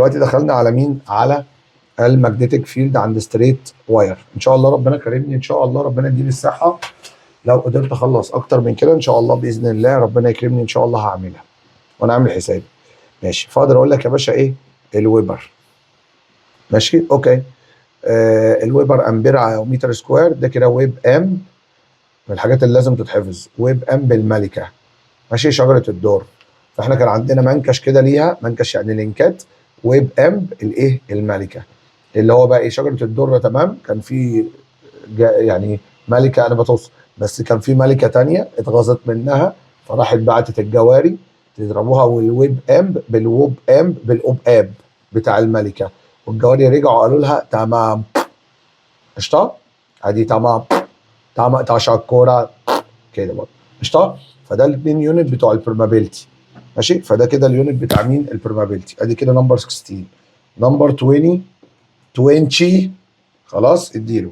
دلوقتي دخلنا على مين؟ على الماجنتيك فيلد عند ستريت واير. ان شاء الله ربنا كرمني، ان شاء الله ربنا يديني الصحه. لو قدرت اخلص اكتر من كده ان شاء الله باذن الله ربنا يكرمني ان شاء الله هعملها وانا عامل حسابي. ماشي، فاقدر اقول لك يا باشا ايه؟ الويبر. ماشي اوكي. الويبر امبير على متر سكوير، ده كده ويب ام من الحاجات اللي لازم تتحفظ. ويب ام بالملكه. ماشي، شجره الدور. فاحنا كان عندنا منكش كده ليها، منكش يعني لينكات. ويب ام الايه؟ الملكه. اللي هو بقى ايه؟ شجره الدر. تمام. كان في يعني ملكه انا بتص، بس كان في ملكه تانية اتغاظت منها فراحت بعتت الجواري تضربوها والويب امب بالوب امب بالاوب اب بتاع الملكه، والجواري رجعوا قالوا لها تمام قشطه، ادي تمام تمام تشكرا كده برضه قشطه. فده الاثنين يونت بتوع البرمابيلتي. ماشي، فده كده اليونت بتاع مين؟ البرمابيلتي. ادي كده نمبر 16. نمبر 20 خلاص اديله.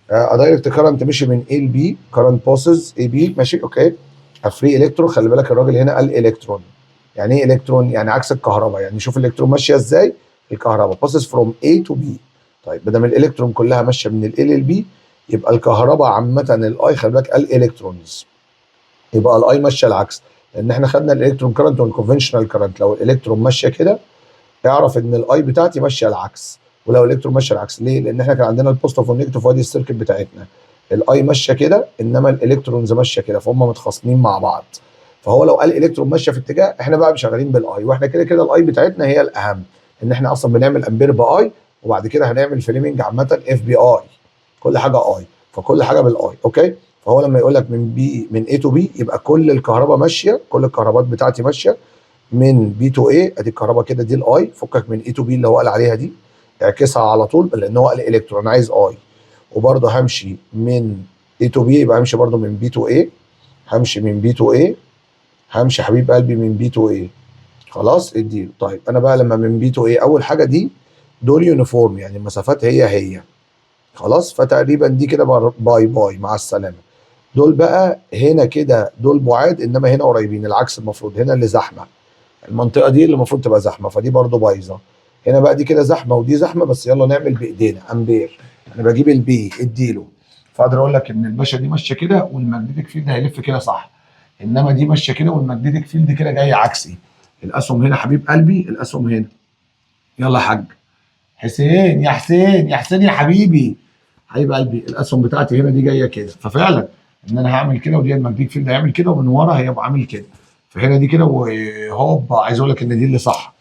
دايركت كارنت مشي من A ل B، كارنت باسز A B. ماشي اوكي. فري الكترون، خلي بالك الراجل هنا قال الكترون. يعني ايه الكترون؟ يعني عكس الكهرباء. يعني شوف الالكترون ماشيه ازاي. الكهرباء باسز فروم A تو B. طيب بدل ما الالكترون كلها ماشيه من ال A لل B، يبقى الكهرباء عامه الاي، خلي بالك قال الكترونز، يبقى الاي ماشيه العكس. لان احنا خدنا الالكترون كارنت والكونفنشنال كارنت. لو الالكترون ماشيه كده اعرف ان الاي بتاعتي ماشيه العكس، ولو الالكترون ماشيه العكس. ليه؟ لان احنا كان عندنا البوزيتيف والنيجاتيف وادي السيركت بتاعتنا. الاي ماشيه كده انما الالكترونز ماشيه كده، فهم متخاصمين مع بعض. فهو لو قال الالكترون ماشيه في اتجاه، احنا بقى شغالين بالاي، واحنا كده كده الاي بتاعتنا هي الاهم. ان احنا اصلا بنعمل امبير باي، وبعد كده هنعمل فليمنج عامه اف بي اي. كل حاجه اي، فكل حاجه بالاي. اوكي. فهو لما يقول لك من A تو B يبقى كل الكهرباء ماشيه، كل الكهربات بتاعتي ماشيه من بي تو اي. ادي الكهرباء كده، دي الاي. فكك من اي تو بي اللي هو قال عليها دي، اعكسها على طول لان هو قال الكترون، انا عايز اي. وبرده همشي من اي تو بي، يبقى همشي برده من بي تو اي. همشي من بي تو اي، همشي حبيب قلبي من بي تو اي. خلاص اديله. طيب انا بقى لما من بي تو اي، اول حاجه دي دول يونيفورم، يعني المسافات هي. خلاص، فتقريبا دي كده باي باي مع السلامه. دول بقى هنا كده دول بعاد، انما هنا قريبين. العكس المفروض، هنا اللي زحمه. المنطقه دي اللي المفروض تبقى زحمه، فدي برضو بايظه. هنا بقى دي كده زحمه ودي زحمه، بس يلا نعمل بايدينا امبير. انا بجيب البي اديله، فاقدر اقول لك ان الباشا دي ماشيه كده والماجنتيك فيلد هيلف كده صح، انما دي ماشيه كده والماجنتيك فيلد كده جاي عكسي. الاسهم هنا حبيب قلبي، الاسهم هنا. يلا يا حاج حسين، يا حسين يا حسين يا حبيبي، حبيب قلبي، الاسهم بتاعتي هنا دي جايه كده، ففعلا ان انا هعمل كده ودي الماجنتيك فيلد هيعمل كده ومن ورا هيبقى عامل كده. فهنا دي كده وهوب، عايز اقول لك ان دي اللي صح.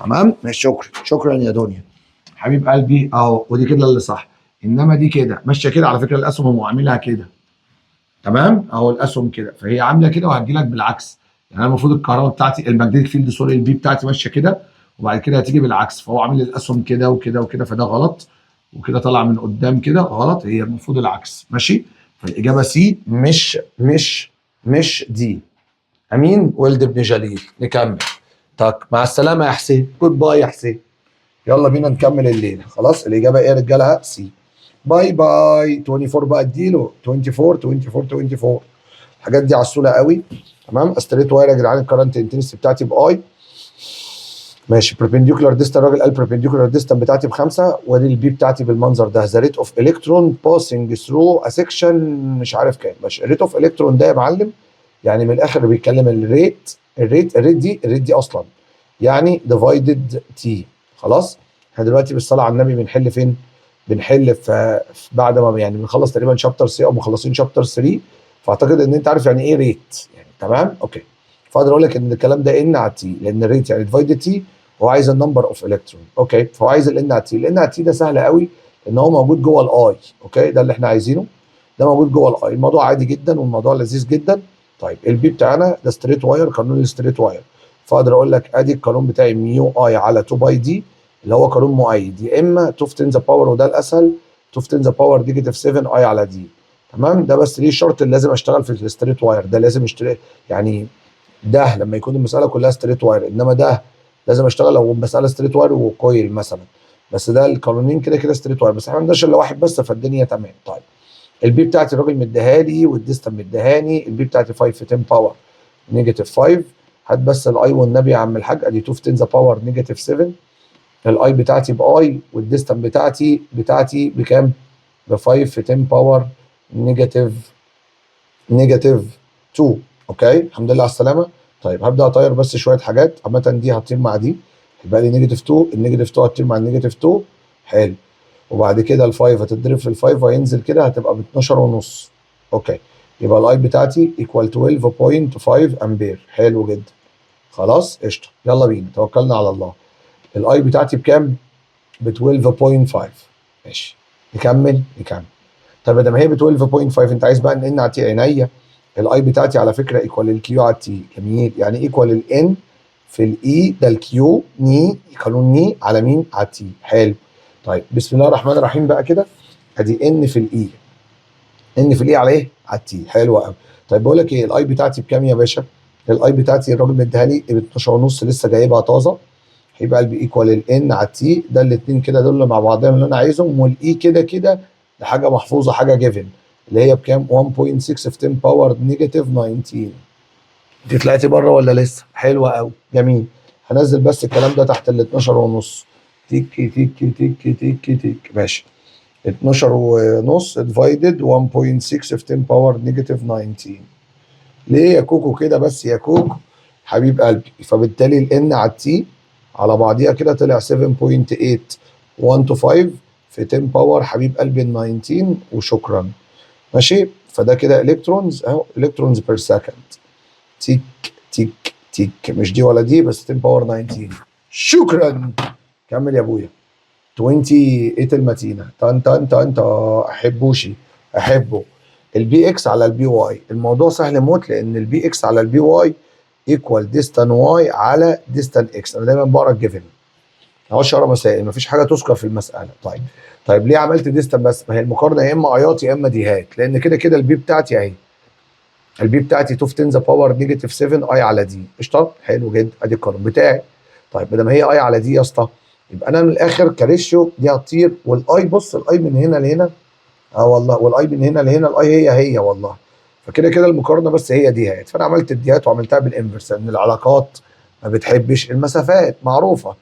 تمام، ماشي، شكرا يا دنيا حبيب قلبي اهو، ودي كده اللي صح. انما دي كده ماشيه كده، على فكره الاسهم هو عاملها كده. تمام اهو الاسهم كده، فهي عامله كده وهتجي لك بالعكس. يعني انا المفروض الكهرباء بتاعتي الماجنتيك فيلد سوري البي بتاعتي ماشيه كده، وبعد كده هتيجي بالعكس. فهو عامل الاسهم كده وكده وكده، فده غلط. وكده طالع من قدام كده غلط، هي المفروض العكس. ماشي، فالاجابه سي، مش دي. امين ولد ابن جليل. نكمل. طيب مع السلامه يا حسين، جود باي يا حسين. يلا بينا نكمل الليله. خلاص الاجابه ايه يا رجاله؟ سي. باي باي. 24 بقى اديله 24. الحاجات دي عسوله قوي. تمام. استريت واير يا جدعان، الكرنت انتنسيتي بتاعتي باي. ماشي. بربنديكولار ديستان، الراجل قال بربنديكولار ديستان بتاعتي بخمسه، وادي البي بتاعتي بالمنظر ده. ذا ريت اوف الكترون باسنج ثرو ا سيكشن مش عارف كام. ماشي. الريت اوف الكترون ده يا معلم يعني من الاخر بيتكلم الريت دي اصلا يعني ديفايدد تي. خلاص. احنا دلوقتي بالصلاه على النبي بنحل فين؟ بنحل في بعد ما يعني بنخلص تقريبا شابتر 3 او مخلصين شابتر 3. فاعتقد ان انت عارف يعني ايه ريت يعني. تمام اوكي. فاقدر اقول لك ان الكلام ده ان على تي، لان الريت يعني ديفايدد تي. هو عايز النمبر اوف الكترون. اوكي. فهو عايز الان على تي. الان على تي ده سهل قوي ان هو موجود جوه الاي. اوكي، ده اللي احنا عايزينه. ده موجود جوه الاي. الموضوع عادي جدا والموضوع لذيذ جدا. طيب البي بتاعنا ده ستريت واير، قانون الستريت واير. فاقدر اقول لك ادي القانون بتاعي ميو اي على 2 باي دي، اللي هو قانون مؤيد. يا اما 2 في 10 ذا باور، وده الاسهل، 2 في 10 ذا باور نيجاتيف 7 اي على دي. تمام. ده بس ليه شرط اللي لازم اشتغل في الستريت واير ده، لازم اشتري يعني ده لما يكون المساله كلها ستريت واير. انما ده لازم اشتغل لو مساله ستريت واير وكويل مثلا. بس ده القانونين كده كده ستريت واير، بس احنا ما عندناش الا واحد بس، فالدنيا تمام. طيب البي بتاعتي الراجل مديها لي والديستم مديهاني. البي بتاعتي 5 في 10 باور نيجاتيف 5. هات بس الاي والنبي يا عم الحاج. ادي 2 في 10 ذا باور نيجاتيف 7 الاي بتاعتي باي والديستانس بتاعتي بكام؟ ب 5 في 10 باور نيجاتيف 2. اوكي الحمد لله على السلامه. طيب هبدا اطير بس شويه حاجات، عامه دي هتطير مع دي يبقى لي نيجاتيف 2، النيجاتيف 2 هتطير مع النيجاتيف 2. حلو. وبعد كده ال 5 هتتضرب في ال 5 هينزل كده هتبقى ب 12 ونص. اوكي يبقى الاي بتاعتي ايكوال 12.5 امبير. حلو جدا. خلاص قشطه يلا بينا توكلنا على الله. الاي بتاعتي بكام؟ ب 12.5. ماشي نكمل. طب ما هي ب 12.5 انت عايز بقى ان على تي عينيا. الاي بتاعتي على فكره ايكوال الكيو على التي. جميل. يعني ايكوال الان في الاي ده الكيو ني قانون ني على مين؟ على التي. حلو. طيب بسم الله الرحمن الرحيم بقى كده. ادي ان في الاي. ان في الاي على ايه؟ على التي. حلو قوي. طيب بقول لك ايه الاي بتاعتي بكام يا باشا؟ الاي بتاعتي الراجل مديها لي ب 12 ونص لسه جايبها طازه. هيبقى قلبي ايكوال الان على التي ده الاثنين كده دول مع بعضهم اللي انا عايزهم، والاي كده كده ده حاجه محفوظه حاجه جيفن اللي هي بكام؟ 1.6 في 10 باور نيجاتيف 19. دي طلعتي بره ولا لسه؟ حلوه قوي. جميل. هنزل بس الكلام ده تحت ال 12 ونص. تيكي تيكي تيكي تيكي تيكي. ماشي. 12 ونص ديفايدد 1.6 في 10 باور نيجاتيف 19. ليه يا كوكو كده بس يا كوكو حبيب قلبي؟ فبالتالي الان على التي على بعضيها كده طلع 7.815 في 10 باور حبيب قلبي ال 19 وشكرا. ماشي. فده كده الكترونز اهو الكترونز بير سكند. تيك تيك تيك. مش دي ولا دي بس 10 باور 19. شكرا. كمل يا ابويا. 28 المتينه تن تن تن تا. احبوشي احبه. البي اكس على البي واي الموضوع سهل موت لان البي اكس على البي واي ايكوال ديستان واي على ديستان اكس. انا دايما بقرا الجيفن اهو اقرا مسائل مفيش حاجه تذكر في المساله. طيب ليه عملت ديستان بس؟ ما هي المقارنه يا اما ايات يا اما ديهات لان كده كده البي بتاعتي اهي. البي بتاعتي 2 في 10 ذا باور نيجاتيف 7 اي على دي. قشطه. حلو جدا ادي القانون بتاعي. طيب ما دام هي اي على دي يا اسطى يبقى انا من الاخر كريشيو دي هتطير والاي بص الاي من هنا لهنا والله والاي من هنا لهنا الاي هي والله. فكده كده المقارنه بس هي ديهات فانا عملت الديهات وعملتها بالانفرس لان العلاقات ما بتحبش المسافات معروفه.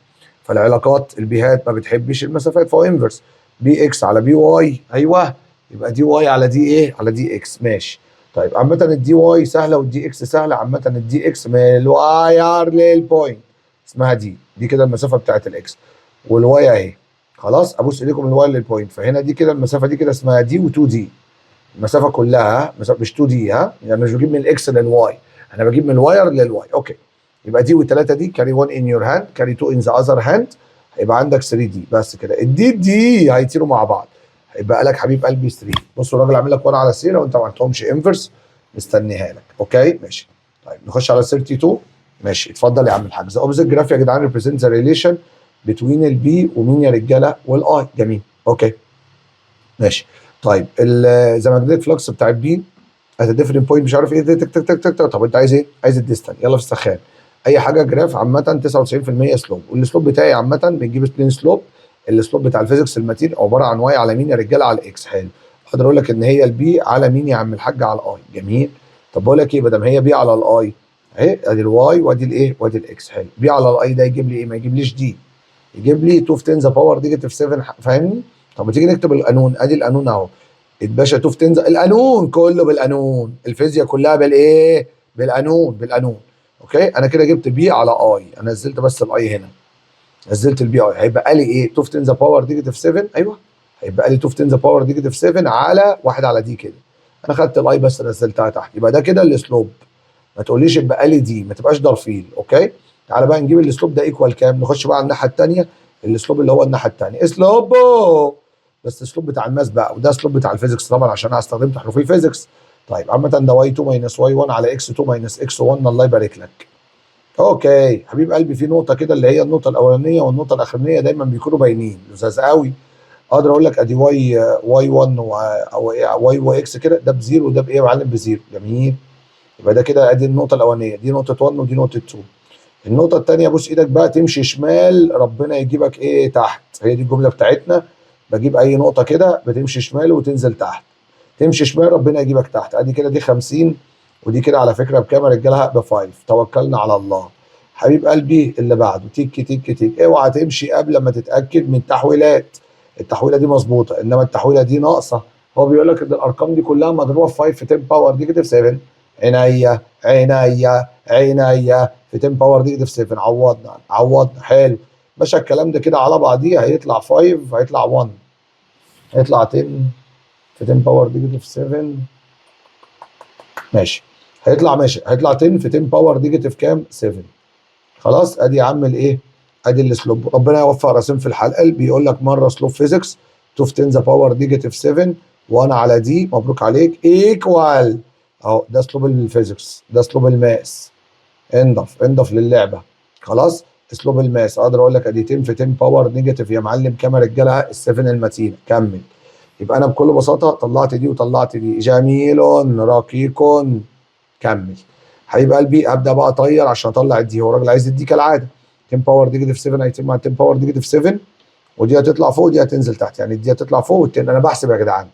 فالعلاقات البيهات ما بتحبش المسافات فهو انفرس. بي اكس على بي واي. ايوه. يبقى دي واي على دي ايه؟ على دي اكس. ماشي. طيب عامة الدي واي سهلة والدي اكس سهلة. عامة الدي اكس من الواير للبوينت اسمها دي كده المسافة بتاعت الاكس والواي اهي. خلاص ابص اليكم الواير للبوينت فهنا دي كده المسافة دي كده اسمها دي و2 دي. المسافة كلها مسافة مش 2 دي ها يعني مش بجيب من الاكس للواي انا بجيب من الواير للواي. اوكي. يبقى دي والثلاثة دي كاري 1 ان يور هاند كاري 2 ان ذا اذر هاند هيبقى عندك 3 دي بس كده. الدي هيطيروا مع بعض هيبقى لك حبيب قلبي 3. بصوا الراجل عامل لك 1 على 3 لو انت ما عملتهمش انفرس مستنيها لك. اوكي ماشي. طيب نخش على 32. ماشي اتفضل يا عم الحاج. ذا اوبزيت جراف يا جدعان ريبريزنت ذا ريليشن بتوين البي ومين يا رجاله والاي. جميل. اوكي ماشي. طيب ذا ماجنتيك فلكس بتاع البي ات ديفرنت بوينت مش عارف ايه تك تك تك تك. طب انت عايز ايه؟ عايز الديستانس. يلا في السخان. اي حاجه جراف عامه 99% سلوب والسلوب بتاعي عامه بنجيب 2 سلوب. السلوب بتاع الفيزيكس المتين عباره عن واي على مين يا رجاله؟ على الاكس. حلو. اقدر اقول لك ان هي البي على مين يا عم الحاج؟ على الاي. جميل. طب بقول لك ايه ما دام هي بي على الاي اهي ادي الواي وادي الايه وادي الاكس. حلو. بي على الاي ده يجيب لي ايه؟ ما يجيبليش دي يجيب لي 2 في 10 ذا باور نيجاتيف 7. فاهمني؟ طب ما تيجي نكتب القانون. ادي القانون اهو. الباشا 2 في 10 القانون كله بالقانون. الفيزياء كلها بالايه؟ بالقانون. اوكي انا كده جبت بي على اي. انا نزلت بس الاي هنا. نزلت البي اي هيبقى لي ايه؟ 2 في 10 ذا باور نيجاتيف 7. ايوه. هيبقى لي 2 في 10 ذا باور نيجاتيف 7 على 1 على دي كده. انا خدت الاي بس نزلتها تحت يبقى ده كده السلوب. ما تقوليش يبقى لي دي ما تبقاش ضرفيل. اوكي. تعالى بقى نجيب السلوب ده ايكوال كام. نخش بقى على الناحيه الثانيه. السلوب اللي هو الناحيه الثانيه اسلوب بس السلوب بتاع الماس بقى وده اسلوب بتاع الفيزيكس طبعا عشان انا استخدمت حروف الفيزيكس. طيب عامه ده واي 2 ماينس واي 1 على اكس 2 ماينس اكس 1. الله يبارك لك. اوكي حبيب قلبي في نقطه كده اللي هي النقطه الاولانيه والنقطه الاخرانيه دايما بيكونوا باينين لزاز قوي. اقدر اقول لك ادي واي 1 او واي واكس كده ده بزيرو وده بايه يا معلم؟ بزيرو. جميل. يبقى ده كده ادي النقطه الاولانيه دي نقطه 1 ودي نقطه 2. النقطه الثانيه بص ايدك بقى تمشي شمال ربنا يجيبك ايه تحت. هي دي الجمله بتاعتنا. بجيب اي نقطه كده بتمشي شمال وتنزل تحت. تمشي شمال ربنا يجيبك تحت. ادي كده دي 50 ودي كده على فكره بكام يا رجاله؟ ب 5. توكلنا على الله. حبيب قلبي اللي بعده تيك تيك تيك. اوعى تمشي قبل ما تتاكد من التحويلات. التحويله دي مظبوطه انما التحويله دي ناقصه. هو بيقول لك ان الارقام دي كلها مضروبه في 5 في 10 باور نيجاتيف 7. عينيا عينيا عينيا في 10 باور نيجاتيف 7. عوضنا عوضنا. حلو باشا. الكلام ده كده على بعضيه هيطلع 5 هيطلع 1 هيطلع 10 في 10 باور نيجاتيف 7. ماشي هيطلع 10 في 10 باور نيجاتيف كام 7. خلاص ادي يا عم الايه، ادي السلوب. ربنا يوفق راسم في الحلقه. بيقول لك مره سلوب فيزيكس 2 في 10 ذا باور نيجاتيف 7 وانا على دي. مبروك عليك ايكوال اهو. ده اسلوب الفيزيكس، ده اسلوب الماس. انضف للعبه. خلاص اسلوب الماس اقدر اقول لك ادي 10 في 10 باور نيجاتيف يا معلم كام يا رجاله ال7 المتينه. كمل. يبقى انا بكل بساطه طلعت دي وطلعت دي. جميل رقيق. كمل حبيب قلبي. ابدا بقى اطير عشان اطلع الدي. هو الراجل عايز الدي كالعاده 10 باور نيجاتيف 7 هيتم مع 10 باور نيجاتيف 7 ودي هتطلع فوق ودي هتنزل تحت. يعني دي هتطلع فوق والتاني. انا بحسب يا جدعان.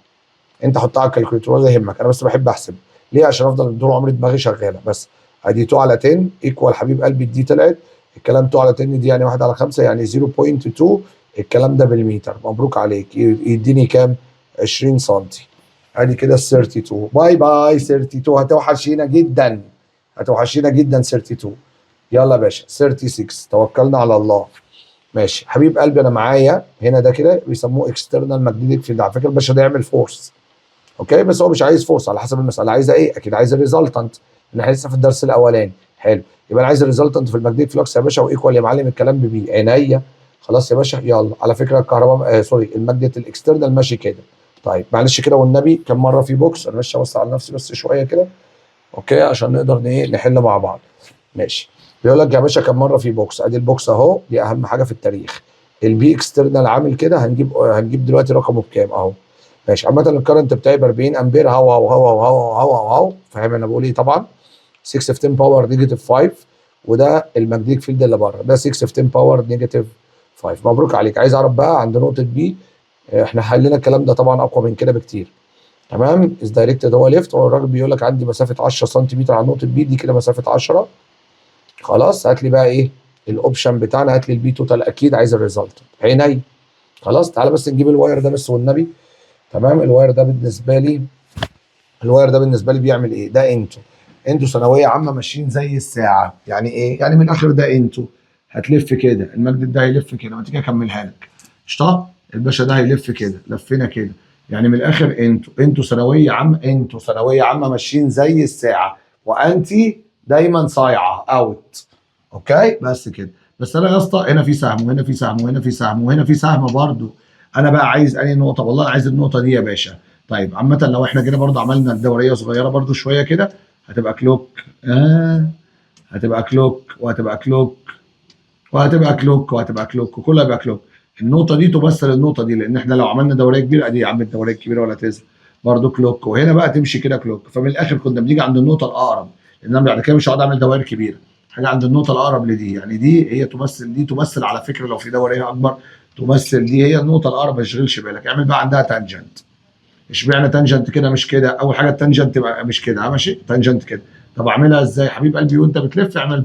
انت حطها على الكالكوليتر ولا يهمك. انا بس بحب احسب. ليه؟ عشان افضل طول عمري دماغي شغاله. بس ادي 2 على 10 ايكوال حبيب قلبي الدي طلعت. الكلام 2 على 10 دي يعني 1 على 5 يعني 0.2. الكلام ده بالمتر. مبروك عليك. يديني كام؟ 20 سم. ادي كده ال 32. باي باي 32. هتوحشينا جدا هتوحشينا جدا 32. يلا يا باشا 36. توكلنا على الله. ماشي حبيب قلبي. انا معايا هنا ده كده بيسموه اكسترنال ماجنتيك فيلد. على فكره الباشا ده يعمل فورس. اوكي بس هو مش عايز فورس على حسب المساله عايزه ايه. اكيد عايز الريزلتنت. احنا لسه في الدرس الاولاني. حلو يبقى انا عايز الريزلتنت في الماجنتيك فلوكس يا باشا. وايكوال يا معلم الكلام ببي. عينيا. خلاص يا باشا. يلا على فكره الكهرباء سوري الماجنت الاكسترنال ماشي كده. طيب معلش كده والنبي كم مره في بوكس. انا ماشي اوسع على نفسي بس شويه كده. اوكي عشان نقدر ايه نحل مع بعض. ماشي. بيقول لك يا باشا كم مره في بوكس. ادي البوكس اهو. دي اهم حاجه في التاريخ. البي اكسترنال عامل كده. هنجيب دلوقتي رقمه بكام اهو. ماشي. عامه الكرنت بتاعي ب 40 امبير. هو فاهم انا بقول ايه طبعا. 6 في 10 باور نيجاتيف 5 وده الماجنتيك فيلد اللي بره. ده 6 في 10 باور نيجاتيف 5. مبروك عليك. عايز اعرف بقى عند نقطه بي. احنا حلينا الكلام ده طبعا اقوى من كده بكتير. تمام. از دايركتد هو ليفت. هو الراجل بيقول لك عندي مسافه 10 سم على نقطه بي. دي كده مسافه 10. خلاص هات لي بقى ايه الاوبشن بتاعنا. هات لي البي توتال. اكيد عايز الريزلت. عيني. خلاص تعالى بس نجيب الواير ده بس والنبي. تمام. الواير ده بالنسبه لي بيعمل ايه. ده انتوا ثانويه عامه ماشيين زي الساعه. يعني ايه؟ يعني من الاخر ده انتوا هتلف كده. المجد ده هيلف كده. ما تيجي اكملها لك. قشطه. الباشا ده هيلف كده. لفينا كده. يعني من الاخر انتوا ثانويه عامه ماشيين زي الساعه. وانتي دايما صايعه اوت. اوكي بس كده. بس انا يا اسطى هنا في سهم وهنا في سهم وهنا في سهم وهنا في سهم برضه. انا بقى عايز انهي نقطه. والله انا عايز النقطه دي يا باشا. طيب عامه لو احنا كده برضه عملنا الدوريه صغيره برضه شويه كده هتبقى كلوك. هتبقى كلوك وهتبقى كلوك وهتبقى كلوك وهتبقى كلوك وكلها يبقى كلوك. النقطه دي تمثل النقطه دي لان احنا لو عملنا دوريه كبيره ادي يا عم الدوريه الكبيره ولا تزهق برضه كلوك. وهنا بقى تمشي كده كلوك. فمن الاخر كنا بنيجي عند النقطه الاقرب لان انا بعد كده مش هقعد اعمل دوائر كبيره. حاجه عند النقطه الاقرب لدي. يعني دي هي تمثل دي تمثل على فكره لو في دوريه اكبر تمثل دي هي النقطه الاقرب. ما تشغلش بالك. اعمل بقى عندها تانجنت. اشمعنى تانجنت كده مش كده. اول حاجه التانجنت تبقى مش كده. ماشي تانجنت كده. طب اعملها ازاي حبيب قلبي وانت بتلف. اعمل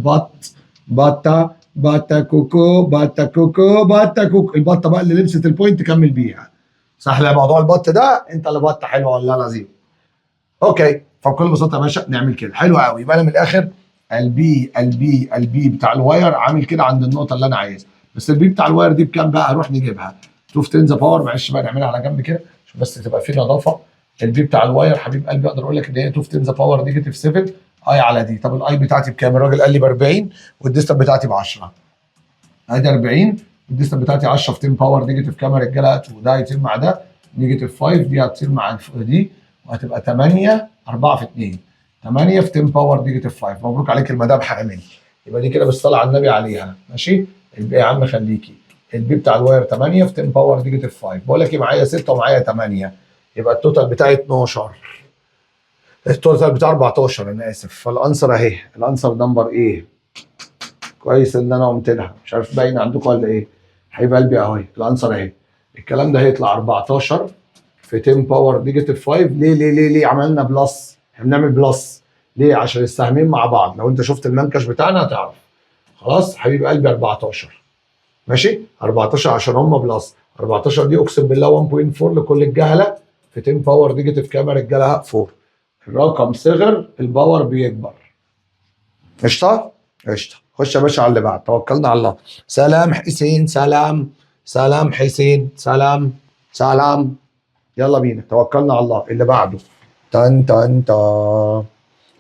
باتا باتا كوكو باتا كوكو باتا كوكو. البطه بقى اللي لبست البوينت كمل بيها. سهله موضوع البط ده. انت اللي بطه حلوه والله العظيم. اوكي فبكل بساطه يا باشا نعمل كده. حلو قوي. يبقى انا من الاخر البي بتاع الواير عامل كده عند النقطه اللي انا عايزها. بس البي بتاع الواير دي بكام بقى. هنروح نجيبها. شوف تنزا باور. معلش بقى نعملها على جنب كده عشان بس تبقى في نظافه. البي بتاع الواير حبيب قلبي اقدر اقول لك ان هي 2 تنزا باور نيجاتيف 7 اي على دي. طب الاي بتاعتي بكام. الراجل قال لي ب 40 والديستنس بتاعتي ب 10. ادي 40 والديستنس بتاعتي 10 في 10 باور نيجاتيف كام يا رجاله. وده هيطير مع ده نيجاتيف 5. دي هتطير مع دي وهتبقى 8 4 في 2. 8 في 10 باور نيجاتيف 5. مبروك عليك المدام حامل. يبقى دي كده بالصلاه على النبي عليها. ماشي. البي يا عم خليكي. البي بتاع الواير 8 في 10 باور نيجاتيف 5. بقول لك ايه معايا 6 ومعايا 8. يبقى التوتال بتاعي 12. التوتال بتاع 14 انا اسف. فالانسر اهي. الانسر نمبر ايه. كويس ان انا قمت لها. مش عارف باين عندكم ولا ايه. حبيب قلبي اهي الانسر اهي. الكلام ده هيطلع 14 في 10 باور نيجاتيف 5. ليه عملنا بلس. احنا بنعمل بلس ليه. عشان السهمين مع بعض. لو انت شفت المنكش بتاعنا هتعرف. خلاص حبيب قلبي 14 ماشي 14 عشان هم بلس 14 دي اقسم بالله 1.4 لكل الجهله في 10 باور نيجاتيف كام يا رجاله 4 الرقم صغر الباور بيكبر قشطه قشطه خش يا باشا على اللي بعد توكلنا على الله سلام حسين سلام سلام حسين سلام سلام يلا بينا توكلنا على الله اللي بعده تن تن تا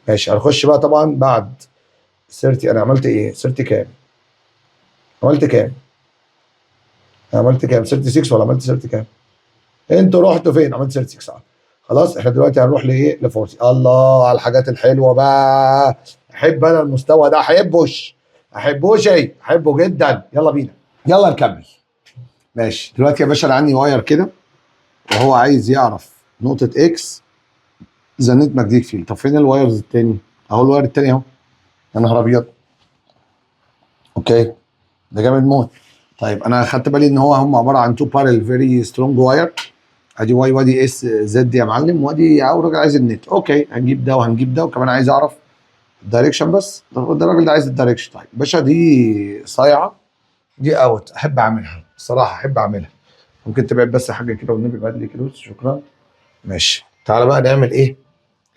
ماشي هنخش بقى طبعا بعد سيرتي انا عملت ايه سيرتي كام عملت كام عملت كام 36 ولا عملت سيرتي كام انتوا رحتوا فين عملت 36 خلاص احنا دلوقتي هنروح لايه لفورسي الله على الحاجات الحلوه بقى احب انا المستوى ده احبوش ايه احبه جدا يلا بينا يلا نكمل ماشي دلوقتي يا باشا انا عندي واير كده وهو عايز يعرف نقطه اكس زنيت ماجنتيك فيلد طب فين الوايرز التاني اهو الواير التاني اهو يا نهار ابيض اوكي ده جامد موت طيب انا خدت بالي ان هم عباره عن تو بارل فيري سترونج واير ادي واي وادي اس زد يا معلم وادي الراجل عايز النت اوكي هنجيب ده وهنجيب ده وكمان عايز اعرف الدايركشن بس ده الراجل ده عايز الدايركشن طيب باشا دي صايعه دي اوت احب اعملها الصراحه احب اعملها ممكن تبعد بس حاجه كده والنبي بعد لي كده شكرا ماشي تعالى بقى نعمل ايه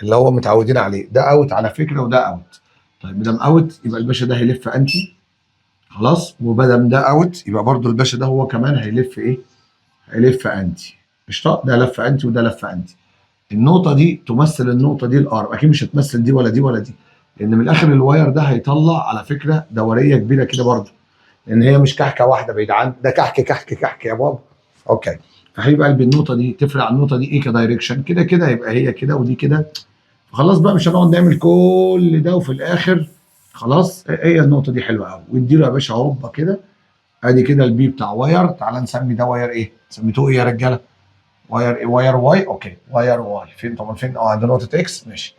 اللي هو متعودين عليه ده اوت على فكره وده اوت طيب ما اوت يبقى الباشا ده هيلف انتي خلاص وبدل ده اوت يبقى برضو الباشا ده هو كمان هيلف ايه هيلف انتي قشطه ده لف انتي وده لف انتي النقطه دي تمثل النقطه دي الار اكيد مش هتمثل دي ولا دي ولا دي لان من الاخر الواير ده هيطلع على فكره دوريه كبيره كده برضو لان هي مش كحكه واحده بعيد عن ده كحك يا بابا اوكي فحبيب قلبي النقطه دي تفرق عن النقطه دي ايه كدايركشن كده كده يبقى هي كده ودي كده فخلاص بقى مش هنقعد نعمل كل ده وفي الاخر خلاص هي النقطه دي حلوه قوي واديله يا باشا هوبا كده ادي كده البي بتاع واير تعال نسمي ده واير ايه سميتوه ايه يا رجاله واير ايه واير واي اوكي واير واي فين طبعا فين عند نقطه اكس ماشي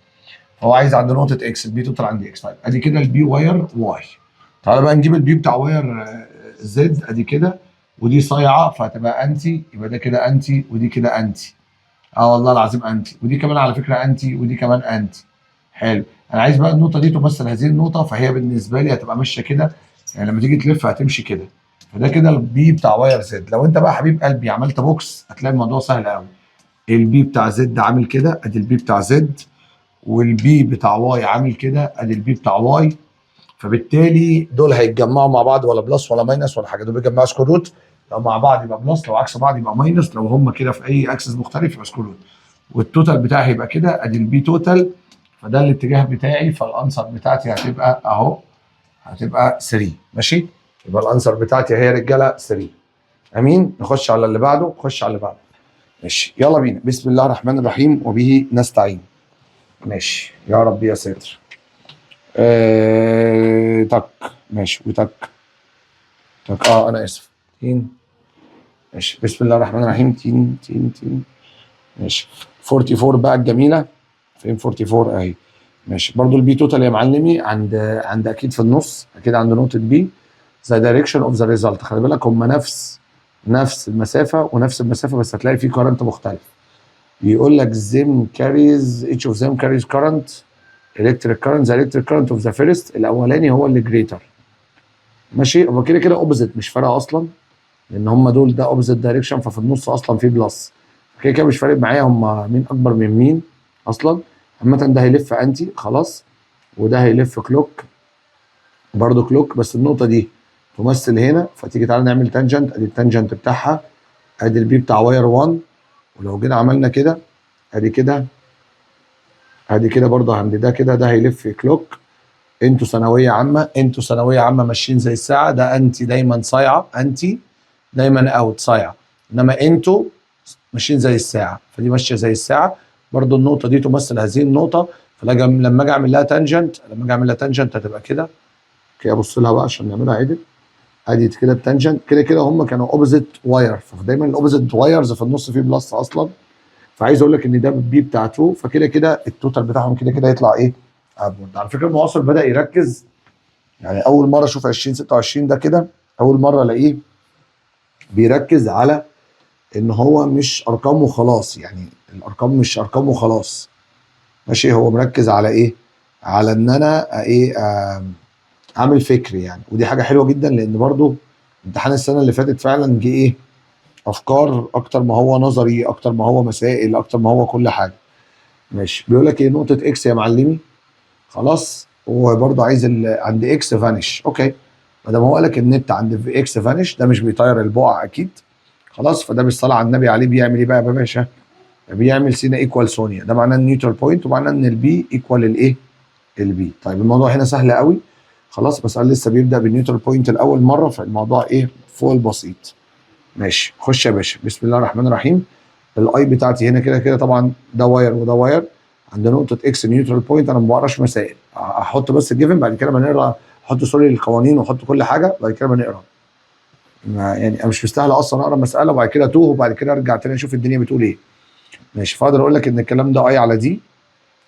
هو عايز عند نقطه اكس البي توتال عند اكس طيب ادي كده البي واير واي تعالى بقى نجيب البي بتاع واير زد ادي كده ودي صايعه فهتبقى انتي يبقى ده كده انتي ودي كده انتي والله العظيم انتي ودي كمان على فكره انتي ودي كمان انتي حلو انا عايز بقى النقطه دي تمثل هذه النقطه فهي بالنسبه لي هتبقى ماشيه كده يعني لما تيجي تلف هتمشي كده فده كده البي بتاع واير زد لو انت بقى حبيب قلبي عملت بوكس هتلاقي الموضوع سهل قوي البي بتاع زد عامل كده ادي البي بتاع زد والبي بتاع واي عامل كده ادي البي بتاع واي فبالتالي دول هيتجمعوا مع بعض ولا بلس ولا ماينس ولا حاجه دول بيتجمعوا سكوير روت لو مع بعض يبقى بلس لو عكس بعض يبقى ماينس لو هم كده في اي اكسس مختلف يبقى سكوير روت والتوتال بتاعي هيبقى كده ادي البي توتال فده الاتجاه بتاعي فالانسر بتاعتي هتبقى اهو هتبقى 3 ماشي يبقى الانسر بتاعتي هي رجاله 3 امين نخش على اللي بعده نخش على اللي بعده ماشي يلا بينا بسم الله الرحمن الرحيم وبه نستعين ماشي يا رب يا ساتر تك ماشي وتك تك انا اسف تين ماشي بسم الله الرحمن الرحيم تين تين تين ماشي 44 بقى الجميله فين 44 اهي ماشي برضو البي توتال يا معلمي عند اكيد في النص اكيد عند نقطه بي ذا دايركشن اوف ذا ريزلت خلي بالك هم نفس المسافه ونفس المسافه بس هتلاقي في كارنت مختلف بيقول لك زم كاريز each of them carries current electric current the electric current of the first الاولاني هو اللي جريتر ماشي هو كده كده اوبزيت مش فارقه اصلا لان هم دول ده اوبزيت دايركشن ففي النص اصلا في بلس كده كده مش فارق معايا هم مين اكبر من مين اصلا عامه ده هيلف انتي خلاص وده هيلف كلوك برضه كلوك بس النقطه دي تمثل هنا فتيجي تعالى نعمل تانجنت ادي التانجنت بتاعها ادي البي بتاع واير 1 ولو جينا عملنا كده ادي كده برضه عند ده كده ده هيلف كلوك انتوا ثانويه عامه ماشيين زي الساعه ده انتي دايما صايعه انتي دايما اوت صايعه انما انتوا ماشيين زي الساعه فدي ماشيه زي الساعه برضه النقطه دي تمثل هذه النقطه لما اجي اعمل لها تانجنت هتبقى كده كده ابص لها بقى عشان نعملها عدل ادي كده التانجنت كده هم كانوا اوبوزيت واير فدايما الاوبوزيت وايرز في النص فيه بلس اصلا فعايز اقول لك ان ده البي بتاعته فكده التوتال بتاعهم كده يطلع ايه ابورد على فكره المعاصر بدا يركز يعني اول مره اشوف 2026 ده كده اول مره الاقيه بيركز على ان هو مش ارقام وخلاص يعني الارقام مش ارقام وخلاص ماشي هو مركز على ايه على ان انا ايه عامل فكري يعني، ودي حاجه حلوه جدا، لان برضو امتحان السنه اللي فاتت فعلا جه ايه، افكار اكتر ما هو نظري، اكتر ما هو مسائل، اكتر ما هو كل حاجه. ماشي، بيقول لك ايه نقطه اكس يا معلمي، خلاص، وبرضه عايز عند اكس فانيش. اوكي، ما دام هو قال لك النت عند اكس فانيش، ده مش بيطير البقع اكيد، خلاص، فده بالصلاه على النبي عليه بيعمل ايه بقى يا باشا؟ بيعمل سينا ايكوال سونيا، ده معناه النيوترال بوينت، ومعناه ان البي ايكوال الايه؟ البي. طيب الموضوع هنا سهل قوي، خلاص، بس انا لسه بيبدا بالنيوترال بوينت الاول مره، فالموضوع ايه فوق البسيط. ماشي، خش يا باشا، بسم الله الرحمن الرحيم. الاي بتاعتي هنا كده كده طبعا ده واير وده واير، عند نقطه اكس نيوترال بوينت، انا ما بقراش مسائل، احط بس الجيفن، بعد كده بنقرا، احط سوري القوانين واحط كل حاجه، بعد كده بنقرا. يعني انا مش مستاهل اصلا اقرا مساله وبعد كده اتوه وبعد كده ارجع تاني اشوف الدنيا بتقول ايه. ماشي، فاقدر اقول لك ان الكلام ده اي على دي.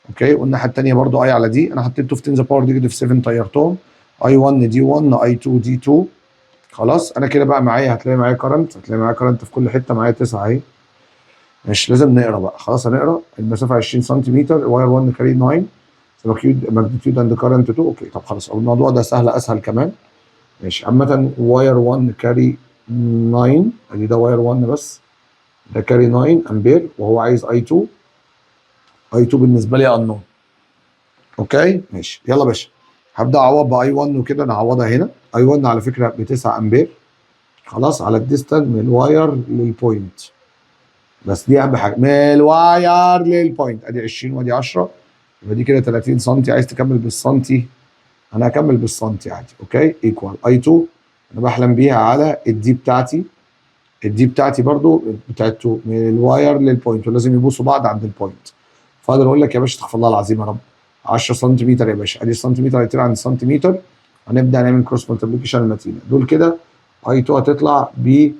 اوكي، والناحيه الثانيه برضو اي على دي، انا حطيت 2 في 10 باور نيجاتيف 7 طيرتهم، اي 1 دي 1 اي 2 دي 2. خلاص، انا كده بقى معايا، هتلاقي معايا كرنت، هتلاقي معايا كرنت في كل حته، معايا 9 اهي. مش لازم نقرا بقى، خلاص هنقرا. المسافه 20 سنتيمتر، واير 1 كاري 9، ماجنتيود اند كارنت 2. اوكي، طب خلاص الموضوع ده سهل، اسهل كمان. ماشي، عامه واير 1 كاري 9، ادي ده واير 1 بس، ده كاري 9 امبير، وهو عايز اي 2. اي 2 بالنسبه لي انون. اوكي ماشي، يلا يا باشا، هبدا اعوض باي 1 وكده، نعوضها هنا. اي 1 على فكره ب 9 امبير، خلاص، على الديستانس من الواير للبوينت، بس دي اهم حاجه، من الواير للبوينت، ادي 20 وادي 10، يبقى دي كده 30 سم. عايز تكمل بالسنتي، انا هكمل بالسنتي عادي. اوكي، ايكوال اي 2، انا بحلم بيها على الدي بتاعتي، الدي بتاعتي برضو بتاعته من الواير للبوينت، ولازم يبوسوا بعض عند البوينت. فاقدر اقول لك يا باشا، استغفر الله العظيم يا رب، 10 سنتيمتر يا باشا، ادي السنتيمتر هيطير عند السنتيمتر، هنبدا نعمل كروس مالتيبليكيشن المتينه دول كده. اي 2 هتطلع ب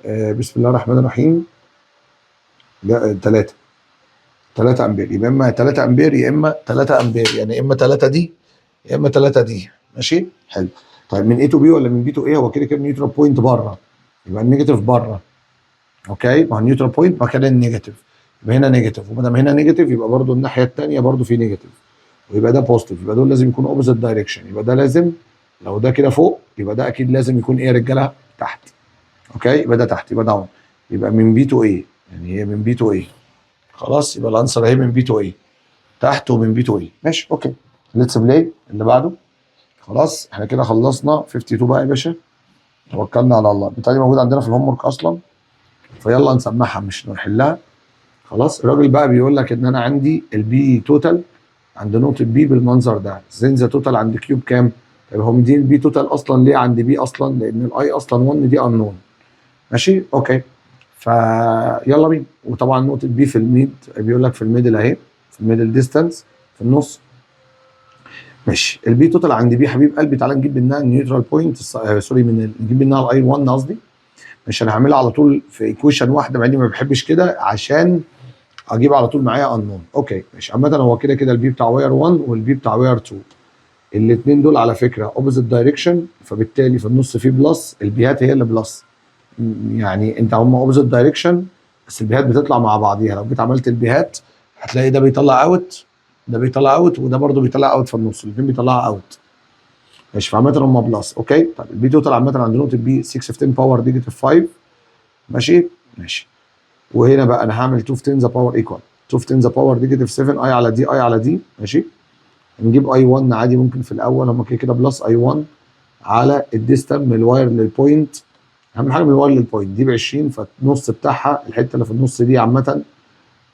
بسم الله الرحمن الرحيم، 3 امبير، يبقى اما 3 امبير يا اما 3 امبير، يعني يا اما 3 دي يا اما 3 دي. ماشي، حلو. طيب من اي تو بي ولا من بي تو ايه؟ هو كده كده نيوترال بوينت بره، يبقى النيجاتيف بره. اوكي، ما هو نيوترال بوينت مكان النيجاتيف، يبقى هنا نيجاتيف، وما دام هنا نيجاتيف يبقى برضو الناحيه الثانيه برضو في نيجاتيف، ويبقى ده بوزيتيف، يبقى دول لازم يكونوا اوبوزيت دايركشن، يبقى ده لازم، لو ده كده فوق يبقى ده اكيد لازم يكون ايه يا رجاله؟ تحت. اوكي، يبقى ده تحت، يبقى داون، يبقى من بي تو ايه، يعني هي من بي تو ايه. خلاص، يبقى الانسر اهي من بي تو ايه، تحت ومن بي تو ايه. ماشي، اوكي، ليتس بلاي اللي بعده. خلاص، احنا كده خلصنا 52 بقى يا باشا، توكلنا على الله. البتاعه دي موجوده عندنا في الهوم ورك اصلا، فيلا نسمعها مش نحلها. خلاص، الراجل بقى بيقول لك ان انا عندي البي توتال عند نقطه بي بالمنظر ده، زين ذا توتال عند كيوب كام؟ طيب هو مديني البي توتال اصلا ليه عند بي اصلا؟ لان الاي اصلا 1 دي انون. ماشي، اوكي، فيلا بينا. وطبعا نقطه بي في الميد، بيقول لك في الميدل اهي، في الميدل ديستانس، في النص. ماشي، البي توتال عند بي حبيب قلبي، تعالى نجيب منها النيوترال بوينت، سوري، نجيب منها الاي 1 قصدي. مش انا هعملها على طول في ايكويشن واحده، مع اني ما بحبش كده عشان اجيب على طول معايا انون. اوكي ماشي، عامه هو كده كده البي بتاع واير 1 والبي بتاع واير 2، الاثنين دول على فكره اوبوزيت دايركشن، فبالتالي في النص في بلس، البيهات هي اللي بلس، يعني انت هم اوبوزيت دايركشن، بس البيهات بتطلع مع بعضيها. لو جيت عملت البيهات هتلاقي ده بيطلع اوت، ده بيطلع اوت، وده برده بيطلع اوت في النص، الاثنين بيطلعوا اوت. ماشي، فعامة هم بلس. اوكي، طيب البي توتال عامة عند نقطة بي 6 في 10 باور نيجاتيف 5. ماشي ماشي، وهنا بقى انا هعمل 2 في 10 ذا باور ايكوال 2 في 10 ذا باور نيجاتيف 7 اي على دي، اي على دي. ماشي، نجيب اي 1 عادي ممكن في الاول، هم كده كده بلس اي 1 على الديستانس من الواير للبوينت. اهم حاجه من الواير للبوينت دي ب 20، فالنص بتاعها الحته اللي في النص دي عامه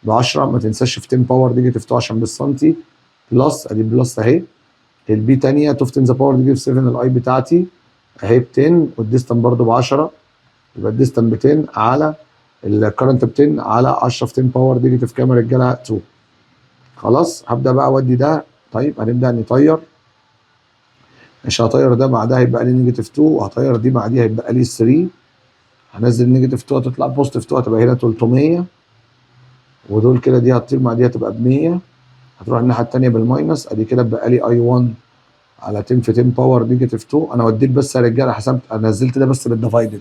ب 10، ما تنساش في 10 باور نيجاتيف 2 عشان بالسنتي، بلس ادي بلس اهي. البي ثانيه 2 في 10 ذا باور نيجاتيف 7 الاي بتاعتي اهي ب 10، والديستانس برده ب 10، يبقى الديستانس ب 10 على الكرنت ب 10 على 10 في 10 باور نيجاتيف كام يا رجاله؟ 2. خلاص، هبدا بقى اودي ده. طيب هنبدا نطير، مش هطير ده مع ده هيبقى لي نيجاتيف 2، وهطير دي مع دي هيبقى لي 3. هنزل نيجاتيف 2 هتطلع بوزيتيف 2، هتبقى هنا 300، ودول كده دي هتطير مع دي هتبقى ب 100، هتروح الناحيه الثانيه بالماينس، ادي كده بقى لي اي 1 على 10 في 10 باور نيجاتيف 2. انا وديت بس يا رجاله، حسبت، انا نزلت ده بس بالديفايدد،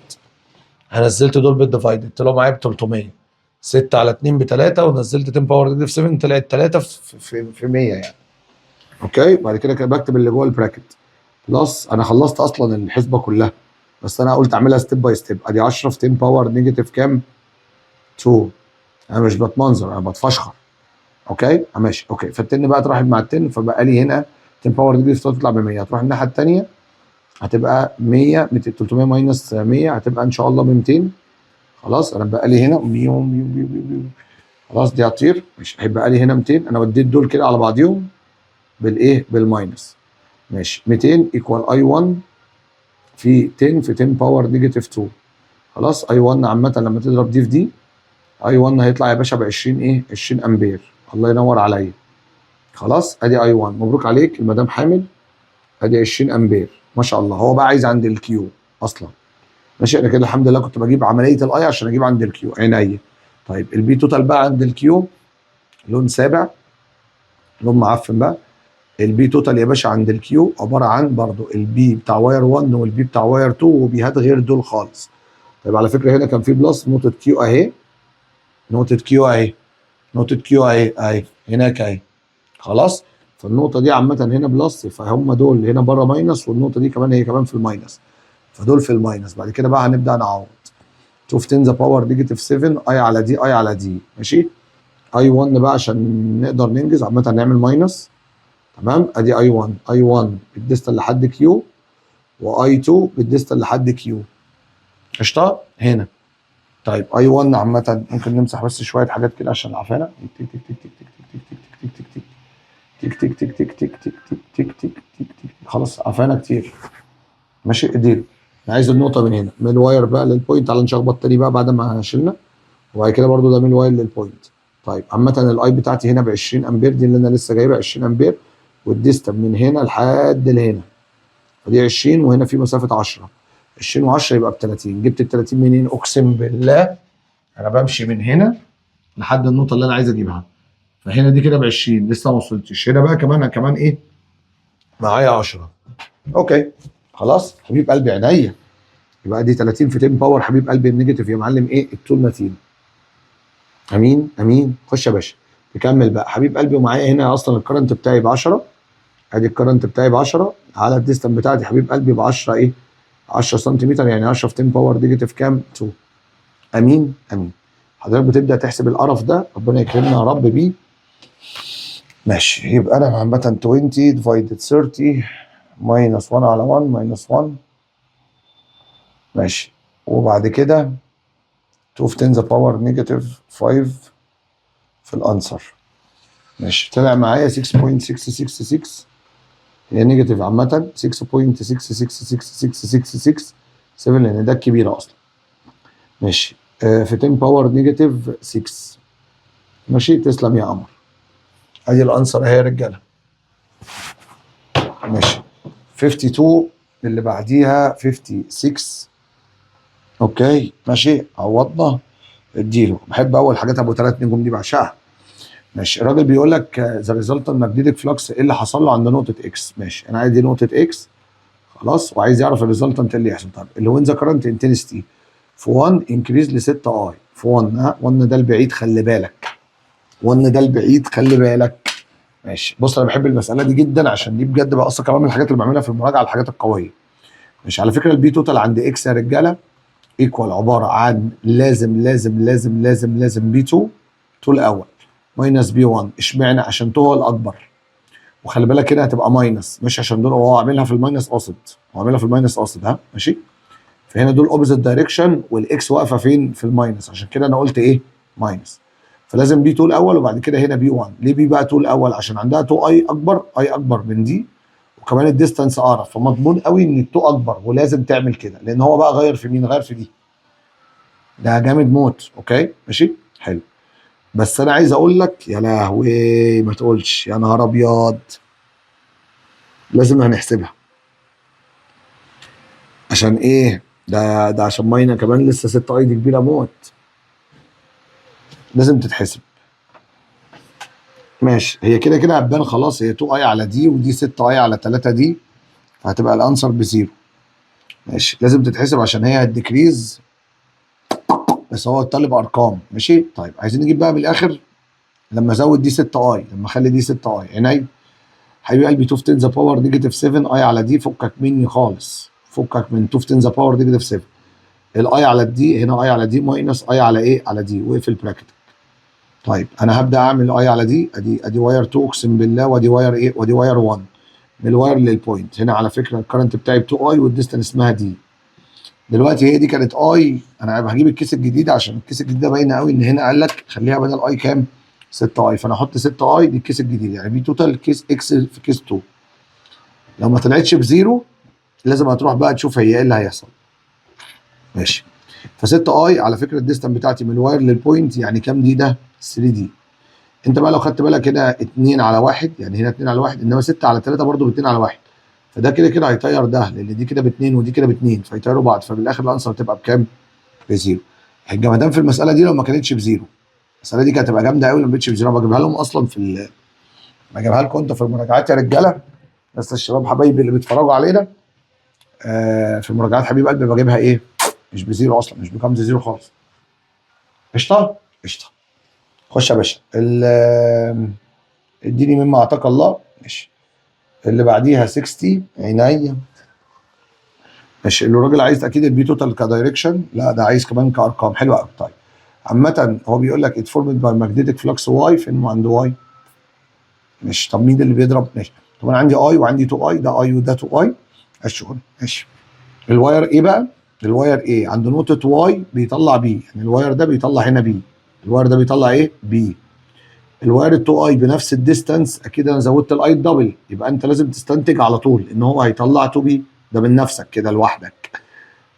انا نزلت دول بالديفايدد طلعوا معايا ب 300، 6 على 2 ب 3، ونزلت 10 باور نيجاتيف 7 طلعت 3 في 100 يعني. اوكي، بعد كده بكتب اللي جوه البراكت بلس، انا خلصت اصلا الحسبه كلها، بس انا قلت اعملها ستيب باي ستيب. ادي 10 في 10 باور نيجاتيف كام؟ 2. انا مش بتمنظر، انا بتفشخر. اوكي ماشي اوكي. فالتن بقى تروح مع التن، فبقى لي هنا 10 باور نيجاتيف تطلع ب 100، هتروح الناحيه الثانيه هتبقى 100 300 ماينس 100 هتبقى ان شاء الله ب 200. خلاص انا بقى لي هنا خلاص دي هتطير، مش هيبقى لي هنا 200. انا وديت دول كده على بعضيهم بالايه؟ بالماينس. ماشي 200 ايكوال اي 1 في 10 في 10 باور نيجاتيف 2. خلاص اي 1 عامه لما تضرب دي في دي، اي 1 هيطلع يا باشا ب 20 ايه؟ 20 امبير. الله ينور عليا. خلاص ادي اي 1، مبروك عليك المدام حامل. ادي 20 امبير ما شاء الله. هو بقى عايز عند الكيو اصلا. ماشي انا كده الحمد لله كنت بجيب عمليه الاي عشان اجيب عند الكيو عينيا. طيب البي توتال بقى عند الكيو، لون سابع، لون معفن بقى. البي توتال يا باشا عند الكيو عباره عن برضو البي بتاع واير 1 والبي بتاع واير 2 وبيهات غير دول خالص. طيب على فكره هنا كان في بلس، نقطه كيو اهي، نقطه كيو اهي، نقطه كيو اهي اهي هناك اهي. خلاص. فالنقطه دي عامه هنا بلس، فهم دول هنا بره ماينس، والنقطه دي كمان هي كمان في الماينس، فدول في الماينس. بعد كده بقى هنبدا نعوض. شوف 10 ذا باور نيجاتيف 7 اي على دي اي على دي. ماشي. اي 1 بقى عشان نقدر ننجز عامه هنعمل ماينس. تمام. ادي اي 1، اي 1 بالديستال لحد كيو، واي 2 بالديستال لحد كيو. قشطه هنا. طيب اي 1 عامه ممكن نمسح بس شويه حاجات كده عشان العفانه. تك تك تك تك تك تك تك تك تك تك تك تك تك تك تك تك تك. خلاص عفانه كتير. ماشي اديله. انا عايز النقطه من هنا، من الواير بقى للبوينت. تعالى نشخبط تاني بقى بعد ما شلنا. وبعد كده برده ده من الواير للبوينت. طيب عامه الاي بتاعتي هنا ب 20 امبير، دي اللي انا لسه جايبها 20 امبير. والديستال من هنا لحد لهنا، ودي 20 وهنا في مسافه 10. 20 و10 يبقى ب 30. جبت ال 30 منين؟ اقسم بالله انا بمشي من هنا لحد النقطه اللي انا عايز اجيبها. فهنا دي كده ب 20 لسه ما وصلتش. هنا بقى كمان ايه؟ معايا 10. اوكي خلاص حبيب قلبي عينيا. يبقى دي 30 في 10 باور حبيب قلبي النيجاتيف يا معلم ايه؟ الطول متين. امين امين. خش يا باشا نكمل بقى حبيب قلبي. ومعايا هنا اصلا الكرنت بتاعي ب 10. ادي الكرنت بتاعي ب 10 على الديستانس بتاعتي حبيب قلبي ب 10 ايه؟ 10 سنتيمتر، يعني 10 في 10 باور نيجاتيف كام؟ 2. امين امين. حضرتك بتبدا تحسب القرف ده، ربنا يكرمنا يا رب بيه. ماشي يبقى انا عامه 20 ديفايدد 30 ماينس 1 على 1 ماينس 1. ماشي. وبعد كده 2 في 10 ذا باور نيجاتيف 5 في الانسر. ماشي طلع معايا 6.666. هي نيجاتيف عامة 6.6666667 لأن ده الكبيرة أصلا. ماشي في 10 باور نيجاتيف 6. ماشي تسلم يا قمر. أدي الأنسر أهي يا رجالة. ماشي 52 اللي بعديها 56. أوكي ماشي عوضنا. اديله. بحب أول حاجات أبو 3 نجوم دي بعشقها. ماشي. الراجل بيقول لك ذا ريزلتنت ماجنتيك فلكس ايه اللي حصل له عند نقطه اكس. ماشي انا عايز دي نقطه اكس. خلاص. وعايز يعرف الريزلتنت ايه اللي يحصل. طب اللي هو ذا كرنت انتنستي في 1 انكريز ل 6 اي في 1. ها 1 ده البعيد خلي بالك، 1 ده البعيد خلي بالك. ماشي. بص انا بحب المساله دي جدا عشان دي بجد بقى اصلا كمان من الحاجات اللي بعملها في المراجعه الحاجات القويه. ماشي. على فكره البي توتال عند اكس يا رجاله ايكوال عباره عن لازم بي 2 طول الاول ماينس بي 1. اشمعنى؟ عشان تو هو الاكبر. وخلي بالك هنا هتبقى ماينس، مش عشان دول هو عاملها في الماينس قاصد، هو عاملها في الماينس قاصد. ها ماشي. فهنا دول اوبوزيت دايركشن والاكس واقفه فين؟ في الماينس، عشان كده انا قلت ايه؟ ماينس. فلازم بي 2 الاول وبعد كده هنا بي 1. ليه بي بقى 2 الاول؟ عشان عندها 2 اي اكبر، اي اكبر من دي، وكمان الديستانس اقرب، فمضمون قوي ان ال 2 اكبر ولازم تعمل كده، لان هو بقى غير في مين؟ غير في دي. ده جامد موت. اوكي ماشي حلو. بس انا عايز اقول لك يا لهوي ما تقولش يا نهار ابيض، لازم هنحسبها. عشان ايه؟ ده عشان ماينه كمان لسه 6 اي دي كبيره موت، لازم تتحسب. ماشي. هي كده كده هتبان خلاص، هي 2 اي على دي ودي 6 اي على 3 دي، فهتبقى الانسر بزيرو. ماشي لازم تتحسب عشان هي هتديكريز، بس هو الطالب ارقام. ماشي. طيب عايزين نجيب بقى بالاخر لما ازود دي 6 اي، لما اخلي دي 6 اي عيني حبيب قلبي 2 في 10 ذا باور نيجاتيف 7 اي على دي، فكك مني خالص، فكك من 2 في 10 ذا باور نيجاتيف 7. الاي على دي هنا اي على دي ماينس اي على ايه؟ على دي، واقفل براكت. طيب انا هبدا اعمل اي على دي، ادي واير 2 اقسم بالله، وادي واير ايه؟ وادي واير 1 من الواير للبوينت. هنا على فكره الكرنت بتاعي ب 2 اي والديستنس اسمها دي. دلوقتي هي دي كانت اي، انا هجيب الكيس الجديد عشان الكيس الجديد ده باين قوي ان هنا قال لك خليها بدل اي كام؟ 6 اي، فانا احط 6 اي دي الكيس الجديد، يعني بي توتال كيس اكس في كيس 2. لو ما طلعتش بزيرو لازم هتروح بقى تشوف هي ايه اللي هيحصل. ماشي. ف 6 اي على فكره الديستنس بتاعتي من الواير للبوينت يعني كام دي؟ ده 3 دي. انت بقى لو خدت بالك هنا 2 على 1، يعني هنا 2 على 1، انما 6 على 3 برضه ب 2 على 1. فده كده كده هيطير ده، لان دي كده ب 2 ودي كده ب 2، فيطيروا بعض، فبالاخر الانسر هتبقى بكام؟ بزيرو. الجمدان في المساله دي لو ما كانتش بزيرو، المساله دي كانت هتبقى جامده قوي لو ما كانتش بزيرو. انا بجيبها لهم اصلا بجيبها لكم انت في المراجعات يا رجاله، بس الشباب حبايبي اللي بيتفرجوا علينا في المراجعات حبيب قلبي بجيبها ايه؟ مش بزيرو اصلا، مش بكام زيرو خالص. قشطه؟ قشطه. خش يا باشا. اديني مما اعطاك الله. ماشي. اللي بعديها 60 عينيا. ماشي. اللي الراجل عايز اكيد البي توتال كدايركشن، لا ده عايز كمان كارقام. حلوه قوي. طيب عامة هو بيقول لك ات فورمد باي ماجنتيك فلكس واي، فين عنده واي؟ ماشي. طب مين اللي بيضرب؟ ماشي. طب انا عندي اي وعندي 2 اي، ده اي وده 2 اي. الشغل. ماشي. الواير ايه بقى؟ الواير ايه عنده نقطة واي بيطلع بي، يعني الواير ده بيطلع هنا بي، الواير ده بيطلع ايه؟ بي. الواير ال 2 اي بنفس الديستانس، اكيد انا زودت الاي الدبل، يبقى انت لازم تستنتج على طول ان هو هيطلع 2 بي، ده من نفسك كده لوحدك.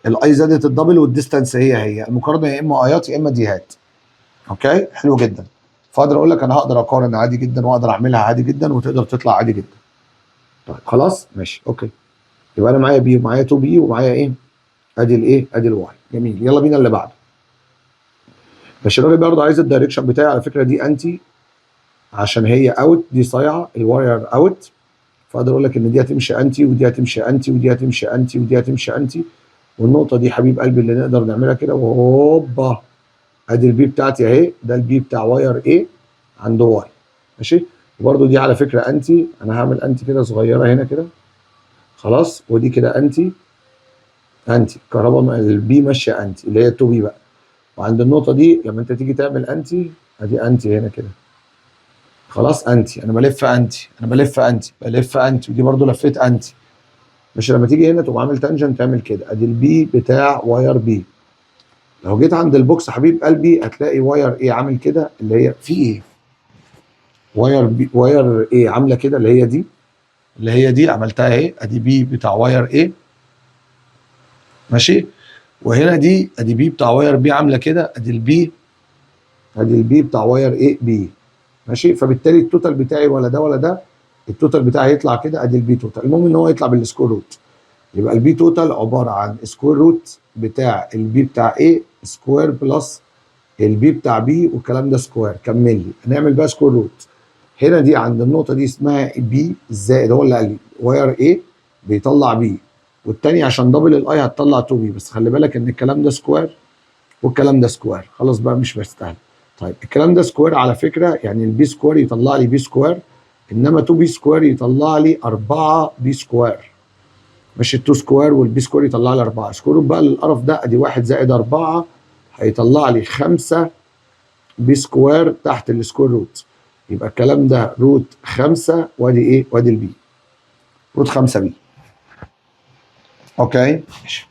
الاي زادت الدبل والديستانس هي المقارنه يا اما ايات يا اما ديهات. اوكي حلو جدا. فاقدر اقول لك انا هقدر اقارن عادي جدا واقدر اعملها عادي جدا وتقدر تطلع عادي جدا. طيب خلاص ماشي اوكي. يبقى انا معايا بي ومعايا 2 بي ومعايا ايه؟ ادي الايه؟ ادي الواي. جميل. يلا بينا اللي بعده. ماشي. الراجل برضه عايز الدايركشن بتاعي، على فكره دي انتي عشان هي اوت، دي صايعه الواير اوت، فاقدر اقول لك ان دي هتمشي انتي ودي هتمشي انتي ودي هتمشي انتي ودي هتمشي انتي، والنقطه دي حبيب قلبي اللي نقدر نعملها كده وهوبا. ادي البي بتاعتي اهي، ده البي بتاع واير ايه عنده واي. ماشي. وبرده دي على فكره انتي، انا هعمل انتي كده صغيره هنا كده خلاص، ودي كده انتي كهرباء البي ماشيه انتي اللي هي 2 بي بقى. وعند النقطه دي لما انت تيجي تعمل انتي، ادي انتي هنا كده خلاص، انتي انا بلف انتي بلف انتي ودي برده لفيت انتي. مش لما تيجي هنا تقوم عامل تانجنت تعمل كده، ادي البي بتاع واير بي. لو جيت عند البوكس حبيب قلبي هتلاقي واير ايه عامل كده، اللي هي في ايه؟ واير ايه عامله كده، اللي هي دي عملتها اهي، ادي بي بتاع واير ايه. ماشي. وهنا دي ادي بي بتاع واير بي عامله كده، ادي البي بتاع واير ايه بي. ماشي. فبالتالي التوتال بتاعي ولا ده ولا ده، التوتال بتاعي هيطلع كده، ادي البي توتال. المهم ان هو يطلع بالسكوير روت، يبقى البي توتال عباره عن سكوير روت بتاع البي بتاع ايه سكوير بلس البي بتاع بي، والكلام ده سكوير. كمل لي. هنعمل بقى سكوير روت هنا دي عند النقطه دي اسمها بي زائد، هو اللي قال لي واير ايه بيطلع بي، والتاني عشان دبل الاي هتطلع 2 بي، بس خلي بالك ان الكلام ده سكوير والكلام ده سكوير. خلاص بقى مش مستاهل. طيب الكلام ده سكوير على فكره، يعني البي سكوير يطلع لي بي سكوير، انما 2 بي سكوير يطلع لي 4 بي سكوير. مش ال 2 سكوير والبي سكوير يطلع لي 4 سكوير بقى للقرف ده، ادي 1 زائد 4 هيطلع لي 5 بي سكوير تحت السكوير روت. يبقى الكلام ده روت 5 وادي ايه؟ وادي البي روت 5 بي. اوكي ماشي.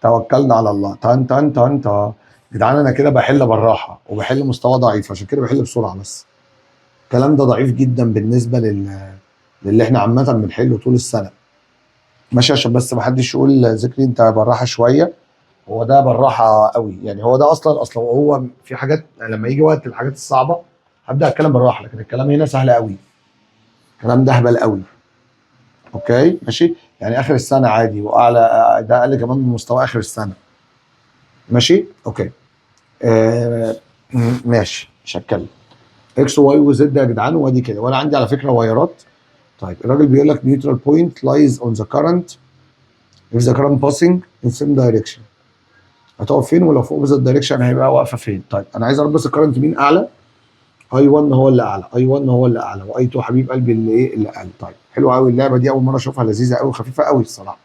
توكلنا على الله. تن تن تن تا. جدعان انا كده بحل بالراحه وبحل مستوى ضعيف، عشان كده بحل بسرعه، بس الكلام ده ضعيف جدا بالنسبه للي احنا عامه بنحله طول السنه. ماشي. عشان بس ما حدش يقول ذكري انت بالراحه شويه، هو ده بالراحه قوي، يعني هو ده اصلا هو في حاجات يعني لما يجي وقت الحاجات الصعبه هبدا اتكلم بالراحه، لكن الكلام هنا سهل قوي، الكلام ده هبل قوي. اوكي ماشي. يعني اخر السنه عادي، واعلى ده اقل كمان من مستوى اخر السنه. ماشي اوكي. ماشي مش هتكلم. اكس وواي وزد يا جدعان، وادي كده، وانا عندي على فكره وايرات. طيب الراجل بيقول لك نيوترال بوينت لايز اون ذا كارنت if the current passing in same direction. هتقف فين؟ ولو فوق ذا دايركشن هيبقى واقفه فين؟ طيب انا عايز اعرف بس الكرنت مين اعلى اي 1 هو اللي اعلى، اي 1 هو اللي اعلى، واي 2 حبيب قلبي اللي ايه اللي اقل. طيب حلو قوي اللعبه دي، اول مره اشوفها، لذيذه قوي، خفيفه قوي الصراحه،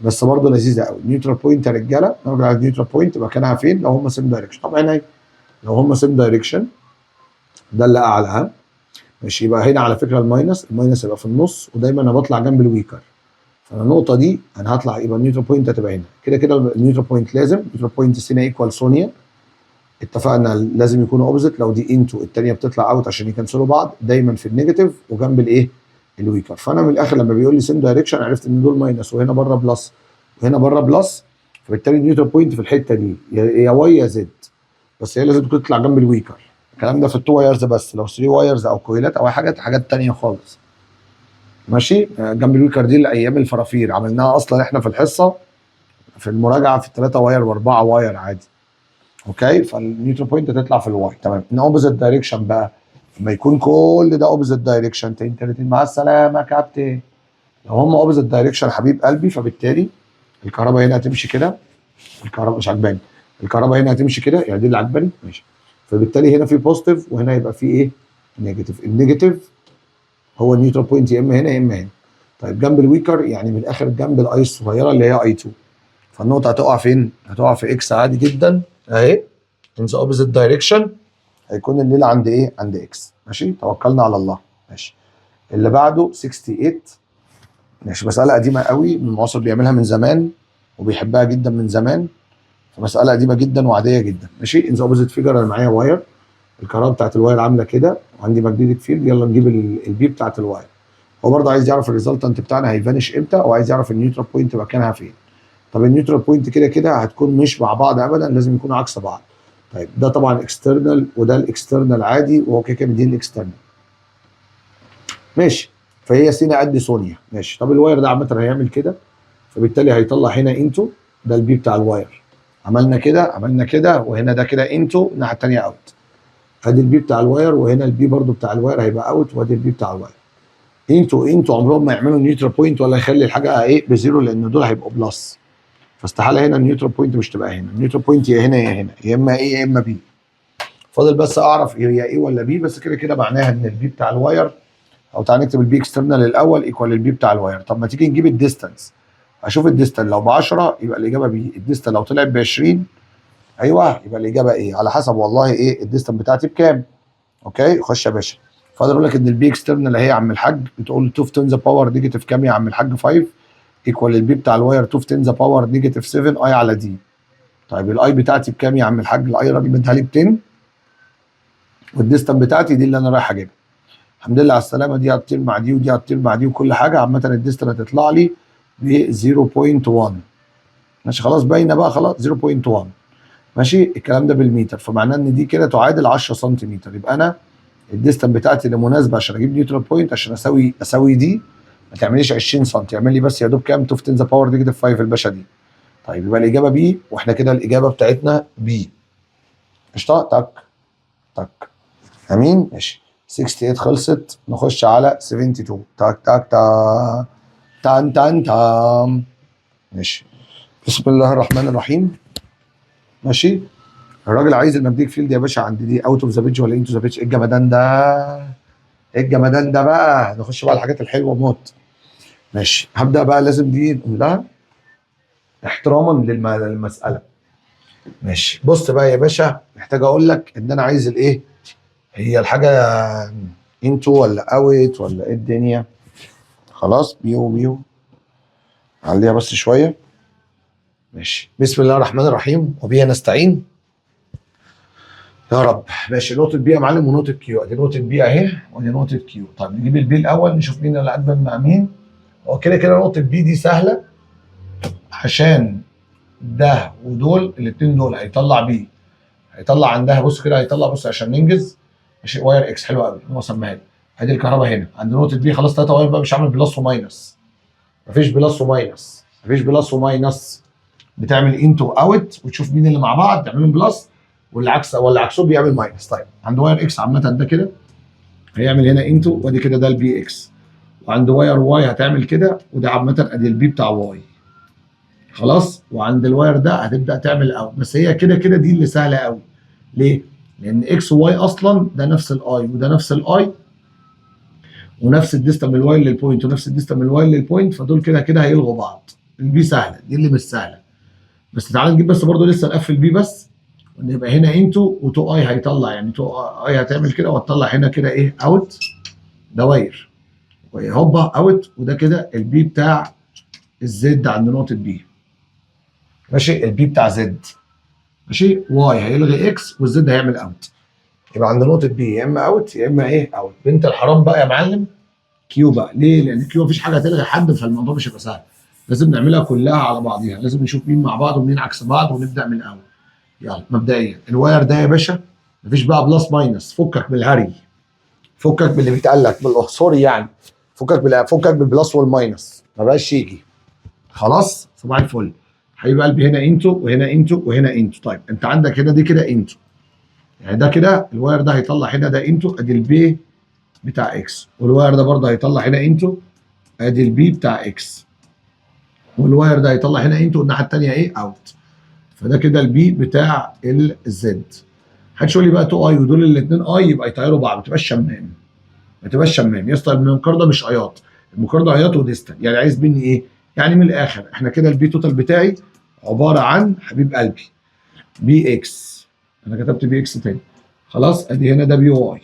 بس برضه لذيذه قوي. نيوترال بوينت يا رجاله، نرجع على النيوترال بوينت مكانها فين لو هم سيم دايركشن؟ طبعا هي لو هم سيم دايركشن ده اللي اعلى، ها ماشي. يبقى هنا على فكره الماينس يبقى في النص، ودايما انا بطلع جنب الويكر، فانا النقطه دي انا هطلع، يبقى النيوترال بوينت هتبقى هنا كده كده. النيوترال بوينت لازم نيوترال بوينت سينا ايكوال سونيا، اتفقنا لازم يكونوا اوبزيت، لو دي انتو الثانيه بتطلع اوت عشان يكنسلوا بعض، دايما في النيجاتيف وجنب الايه الويكر. فانا من الاخر لما بيقول لي سيم دايركشن عرفت ان دول ماينس وهنا بره بلس وهنا بره بلس، فبالتالي النيوترال بوينت في الحته دي يا واي يا زد، بس هي لازم تطلع جنب الويكر. الكلام ده في التو وايرز بس، لو 3 وايرز او كويلات او حاجات ثانيه خالص ماشي. جنب الويكر دي لايام الفرافير عملناها اصلا احنا في الحصه في المراجعه في الثلاثه واير واربعه واير عادي. اوكي، فالنيوترال بوينت هتطلع في الواي. تمام. ان اوبوزيت دايركشن بقى، لما يكون كل ده اوبوزيت دايركشن، مع السلامه يا كابتن. لو هم اوبوزيت دايركشن حبيب قلبي، فبالتالي الكهرباء هنا هتمشي كده، الكهرباء مش عجباني، الكهرباء هنا هتمشي كده، يعني دي اللي عجباني ماشي. فبالتالي هنا في بوزيتيف وهنا يبقى في ايه نيجاتيف. النيجاتيف هو النيوترال بوينت يا اما هنا يا اما هنا. طيب جنب الويكر يعني من الاخر جنب الاي الصغيره اللي هي اي 2، فالنقطه هتقع فين؟ هتقع في اكس عادي جدا اهي، in the opposite direction، هيكون الليل عند ايه؟ عند اكس ماشي. توكلنا على الله ماشي. اللي بعده 68 ماشي، مساله قديمه قوي، المعاصر بيعملها من زمان وبيحبها جدا من زمان، فمساله قديمه جدا وعاديه جدا ماشي. in the opposite figure انا معايا واير، الكهرباء بتاعت الواير عامله كده وعندي ماجنتيك فيلد، يلا نجيب البي بتاعت الواير. هو برضه عايز يعرف الريزلتنت بتاعنا هيفانش امتى، وعايز يعرف النيوترال بوينت مكانها فين. طب النيوترال بوينت كده كده هتكون مش مع بعض ابدا، لازم يكونوا عكس بعض. طيب ده طبعا اكسترنال وده الاكسترنال عادي، وهو كده كده مدين الاكسترنال ماشي. فهي سينا قد سونيا ماشي. طب الواير ده عامه هيعمل كده، فبالتالي هيطلع هنا انتو، ده البي بتاع الواير، عملنا كده وهنا ده كده انتو الناحيه الثانيه اوت. ادي البي بتاع الواير وهنا البي برضو بتاع الواير هيبقى اوت، وادي البي بتاع الواير. انتو عمرهم ما يعملوا نيوترال بوينت ولا يخلي الحاجه ايه بزيرو، لان دول هيبقوا بلس، فاستحاله هنا النيوترال بوينت مش تبقى هنا. النيوترال بوينت يا هنا يا هنا، يا اما ايه يا اما بي. فاضل بس اعرف هي ايه ولا بي، بس كده كده معناها ان البي بتاع الواير، او تعالى نكتب البي اكسترنال الاول ايكوال البي بتاع الواير. طب ما تيجي نجيب الديستانس، اشوف الديستانس لو ب 10 يبقى الاجابه بي، الديستانس لو طلعت ب 20 ايوه يبقى الاجابه ايه، على حسب والله ايه الديستانس بتاعتي بكام. اوكي خش يا باشا. فاضل اقول لك ان البي اكسترنال اهي يا عم الحاج، بتقول 2 في 10 ذا باور نيجاتيف كام يا عم الحاج 5 ايكوال البي بتاع الواير 2 في 10 ذا باور نيجاتيف 7 اي على دي. طيب الاي بتاعتي بكام يا عم الحاج؟ الاي راجل مديها لي ب 10، والديستانس بتاعتي دي اللي انا رايح اجيبها. الحمد لله على السلامه، دي هتطير مع دي ودي هتطير مع دي وكل حاجه، عامه الديستانس هتطلع لي ب 0.1 ماشي. خلاص باينه بقى خلاص 0.1 ماشي. الكلام ده بالمتر، فمعناه ان دي كده تعادل 10 سنتيمتر. يبقى انا الديستانس بتاعتي اللي مناسبه عشان اجيب نيوترال بوينت، عشان اساوي دي ما تعمليش 20 سم، اعمل لي بس يا دوب كام 2 في 10 ذا باور نيجاتيف 5 الباشا دي. طيب يبقى الاجابه بي، واحنا كده الاجابه بتاعتنا بي. قشطه. تك تك امين ماشي. 68 خلصت، نخش على 72. تك تك تا تان تان تام ماشي. بسم الله الرحمن الرحيم ماشي. الراجل عايز الماجنتيك فيلد يا باشا عند دي اوت اوف ذا بيج ولا انتو ذا بيج؟ ايه الجمدان ده؟ ايه الجمدان ده بقى؟ نخش بقى على الحاجات الحلوه موت ماشي. هبدا بقى لازم دي نقول لها احتراما للمساله ماشي. بص بقى يا باشا، محتاج اقول لك ان انا عايز الايه، هي الحاجه انتو ولا اوت ولا ايه الدنيا؟ خلاص بيو عليها بس شويه ماشي. بسم الله الرحمن الرحيم وبه نستعين يا رب ماشي. نقطة بي يا معلم ونقطة كيو، ادي نقطة بي اهي ودي نقطة كيو. طيب نجيب البي الأول نشوف مين اللي قدم مع مين. هو كده كده نقطة بي دي سهلة، عشان ده ودول الاتنين دول هيطلع بي، هيطلع عندها بص كده، هيطلع بص عشان ننجز ماشي. واير اكس حلو قوي هو سماها لي. ادي الكهرباء هنا عند نقطة بي، خلاص 3 واير بقى، مش هعمل بلس وماينس، مفيش بلس وماينس، مفيش بلس وماينس، بتعمل انتو اوت وتشوف مين اللي مع بعض تعملهم بلس، واللي عكس ولا عكسه بيعمل ماينس. طيب عند واير اكس عامه ده كده هيعمل هنا انتو، وادي كده ده البي اكس، وعند واير واي هتعمل كده، وده عامه ادي البي بتاع واي خلاص. وعند الواير ده هتبدا تعمل اوت، بس هي كده كده دي اللي سهله قوي. ليه؟ لان اكس وواي اصلا ده نفس الاي وده نفس الاي ونفس الديستم من الواي للبوينت ونفس الديستم من الواي للبوينت، فدول كده كده هيلغوا بعض. البي سهله، دي اللي مش سهله. بس تعالى نجيب بس برضه لسه نقفل بي بس، ونبقى هنا انتو و2 اي هيطلع، يعني 2 اي هتعمل كده وهتطلع هنا كده ايه اوت، ده واير هوبا اوت، وده كده البي بتاع الزد عند نقطه بي. ماشي، البي بتاع زد. ماشي، واي هيلغي اكس والزد هيعمل اوت، يبقى عند نقطه بي يا اما اوت يا اما ايه اوت. بنت الحرام بقى يا معلم كيو بقى. ليه؟ لان كيو مفيش حاجه هتلغي حد، فالموضوع مش هيبقى سهل. لازم نعملها كلها على بعضيها، لازم نشوف مين مع بعض ومين عكس بعض ونبدا من الاول. يلا مبدئيا الواير ده يا باشا مفيش بقى بلس ماينس، فكك بالهري، فكك باللي بيتقال لك سوري يعني، فكك بالبلس والماينس، ما بقاش يجي. خلاص صباح الفل. حبيب قلبي هنا انتو وهنا انتو وهنا انتو. طيب انت عندك هنا دي كده انتو، يعني ده كده الواير ده هيطلع هنا ده انتو، ادي البي بتاع اكس، والواير ده برضه هيطلع هنا انتو، ادي البي بتاع اكس، والواير ده هيطلع هنا انتو الناحيه الثانيه ايه اوت. فده كده البي بتاع الزد. هتقول لي بقى 2 اي ودول الاثنين اي يبقى يطيروا بعض، ما تبقاش شمام، ما تبقاش شمام يا اسطى. المقارنه مش ايات، المقارنه ايات وديستال. يعني عايز مني ايه؟ يعني من الاخر احنا كده البي توتال بتاعي عباره عن حبيب قلبي بي اكس، انا كتبت بي اكس تاني خلاص، ادي هنا ده بي واي.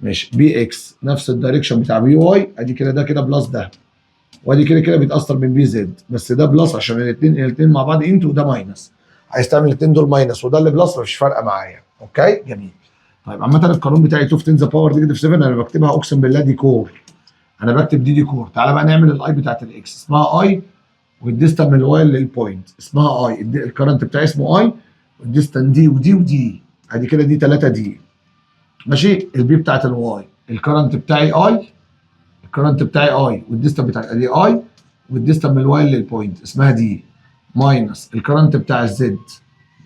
ماشي، بي اكس نفس الدايركشن بتاع بي واي، ادي كده ده كده بلس ده، وادي كده كده بيتاثر من بي زد، بس ده بلس عشان الاثنين مع بعض انتو، وده ماينس. عايز تعمل الاثنين دول ماينس وده اللي بلس، مفيش فارقه معايا. اوكي جميل. طيب عامه القانون بتاعي 2 في 10 ذا باور نيجاتيف 7 انا بكتبها اقسم بالله دي كور، انا بكتب دي كور. تعالى بقى نعمل الاي بتاعت الاكس، اسمها اي، والديستان من الواي للبوينت اسمها اي، الكرنت بتاعي اسمه اي، والديستان دي ودي ودي، ادي كده دي 3 دي. ماشي، البي بتاعت الواي الكرنت بتاعي اي، الكرنت بتاعي اي والديستان بتاعي ادي اي، والديستان من الواي للبوينت اسمها دي، ماينس الكرنت بتاع الزد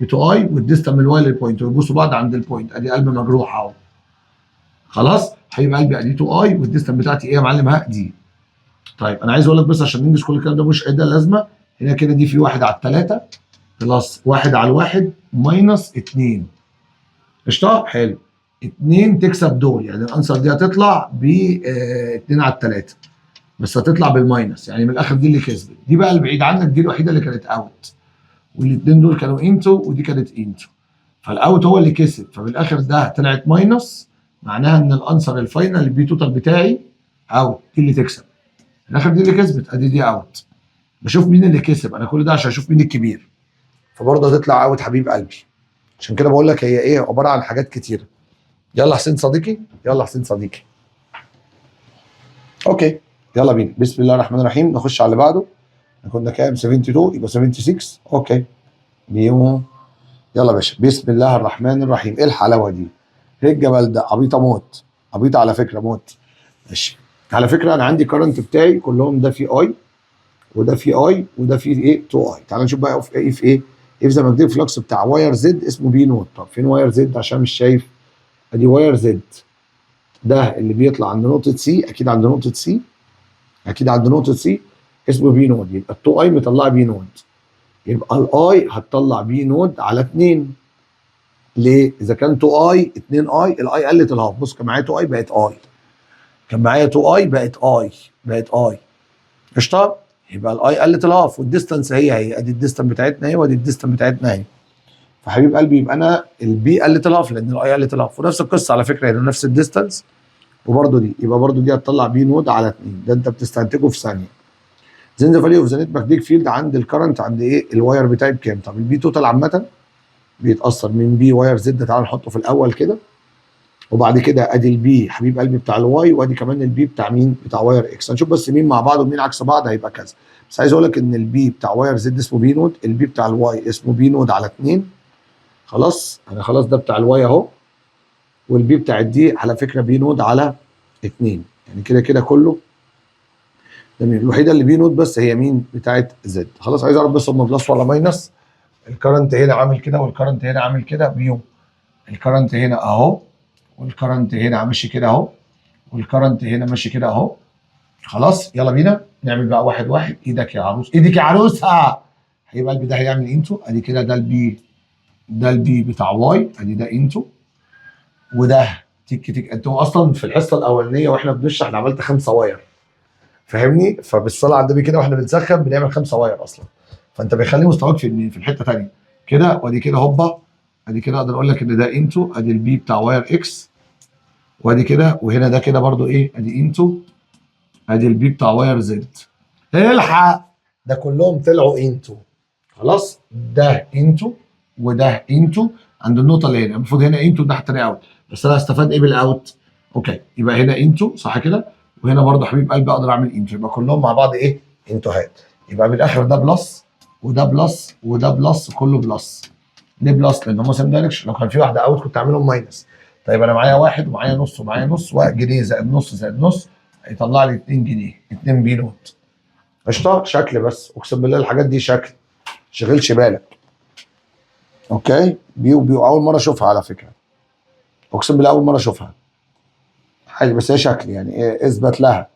بتو اي والديستان من الواي للبوينت، ويبوسوا بعض عند البوينت، ادي قلب مجروح اهو. خلاص حبيب قلبي ادي 2 اي والديستان بتاعتي ايه يا معلم؟ ها دي. طيب انا عايز اقول لك بس عشان ننجز كل الكلام ده مش ده لازمه، هنا كده دي في 1 على 3 بلس 1 على 1 ماينس 2. قشطه؟ حلو. 2 تكسب دول، يعني الانسر دي هتطلع ب 2 على 3 بس هتطلع بالماينس، يعني من الاخر دي اللي كسبت. دي بقى البعيد عنك دي الوحيده اللي كانت اوت، والاثنين دول كانوا انتو ودي كانت انتو، فالاوت هو اللي كسب، فبالاخر ده طلعت ماينس، معناها ان الانسر الفاينل البي توتال بتاعي اوت، دي اللي تكسب. في الاخر دي اللي كسبت، ادي دي اوت. بشوف مين اللي كسب، انا كل ده عشان اشوف مين الكبير، فبرضه هتطلع اوت حبيب قلبي. عشان كده بقول لك هي ايه، عباره عن حاجات كتيره. يلا حسين صديقي، يلا حسين صديقي. اوكي يلا بينا، بسم الله الرحمن الرحيم، نخش على اللي بعده. كنا كام؟ 72 يبقى 76. اوكي بيو. يلا يا باشا، بسم الله الرحمن الرحيم. ايه الحلاوه دي؟ ايه الجمال ده؟ عبيطه موت، عبيطه على فكره موت. ماشي، على فكره انا عندي كارنت بتاعي كلهم ده في اي وده في اي وده في ايه 2 اي. تعال نشوف بقى في ايه، في ايه زي ما كتبت فلكس بتاع واير زد اسمه بي نوت. طب فين واير زد عشان مش شايف؟ ادي واير زد ده اللي بيطلع عند نقطه سي، اكيد عند نقطه سي، اكيد عند نقطه سي، اسمه بي نود. يبقى ال 2 اي مطلعه بي نود، يبقى الاي هتطلع بي نود على 2. ليه؟ اذا كان 2 اي 2 اي الاي قلت الهاف. بص كان معايا 2 اي بقت اي، كان معايا 2 اي بقت اي، بقت اي. قشطه؟ يبقى الاي قلت الهاف، والديستانس هي ادي الديستانس بتاعتنا اهي وادي الديستانس بتاعتنا اهي. فحبيب قلبي يبقى انا البي قلت الهاف لان الاي قلت الهاف، ونفس القصه على فكره هنا نفس الديستانس، وبرده دي يبقى برده دي هتطلع بي نود على 2. ده انت بتستنتجه في ثانيه. زين ذا فاليو اوف ذا نت ماجنتيك فيلد عند الكرنت عند ايه؟ الواير بتاعي بكام؟ طب البي توتال عامه بيتاثر من بي واير زد. تعال نحطه في الاول كده، وبعد كده ادي البي حبيب قلبي بتاع الواي، وادي كمان البي بتاع مين؟ بتاع واير اكس. هنشوف بس مين مع بعض ومين عكس بعض هيبقى كذا. بس عايز اقول لك ان البي بتاع واير زد اسمه بي نود، البي بتاع الواي اسمه بي نود على 2. خلاص انا خلاص ده بتاع الواي اهو، والبي بتاع الدي على فكره بي نود على 2، يعني كده كده كله تمام. الوحيده اللي بي نود بس هي مين؟ بتاعت زد. خلاص عايز اعرف بس هم بلس ولا ماينس. الكرنت هنا عامل كده والكرنت هنا عامل كده بيو، الكرنت هنا اهو والكرنت هنا ماشي كده اهو، والكرنت هنا ماشي كده اهو. خلاص يلا بينا نعمل بقى واحد واحد. ايدك يا عروس، ايدك يا عروسه. هيبقى البي ده هيعمل انتو، ادي كده ده البي، ده البي بتاع واي، ادي ده انتو، وده تيك تيك. انتوا اصلا في الحصه الاولانيه واحنا بنشرح انا عملت 5 واير، فاهمني؟ فبالصلاه على النبي كده واحنا بنسخن بنعمل 5 واير اصلا، فانت بيخلي مستواك في الحته ثانيه كده. وادي كده هوبا، ادي كده اقدر اقول لك ان ده انتو، ادي البي بتاع واير اكس، وادي كده، وهنا ده كده برضو ايه، ادي انتو، ادي البي بتاع واير زد. الحق، ده كلهم طلعوا انتو. خلاص، ده انتو وده انتو عند النقطه اللي هنا، المفروض هنا انتو الناحيه الثانيه اوت، بس انا هستفاد ايه بالاوت؟ اوكي، يبقى هنا انتو صح كده، وهنا برضه حبيب قلبي اقدر اعمل انتو، يبقى كلهم مع بعض ايه؟ انتوهات. يبقى من الاخر ده بلس وده بلس وده بلس، كله بلس. ليه بلس؟ لان هم سيم دايركشن، لو كان في واحده اوت كنت اعملهم ماينس. طيب انا معايا واحد ومعايا نص ومعايا نص، وجنيه زائد نص زائد نص هيطلع لي 2 جنيه، 2 بي نوت. قشطه، شكل بس، اقسم بالله الحاجات دي شكل، شغلش بالك. اوكي، بيو بيو اول مره اشوفها على فكره، اقسم بالله اول مره اشوفها. عادي، بس هي شكل يعني إيه، اثبت لها.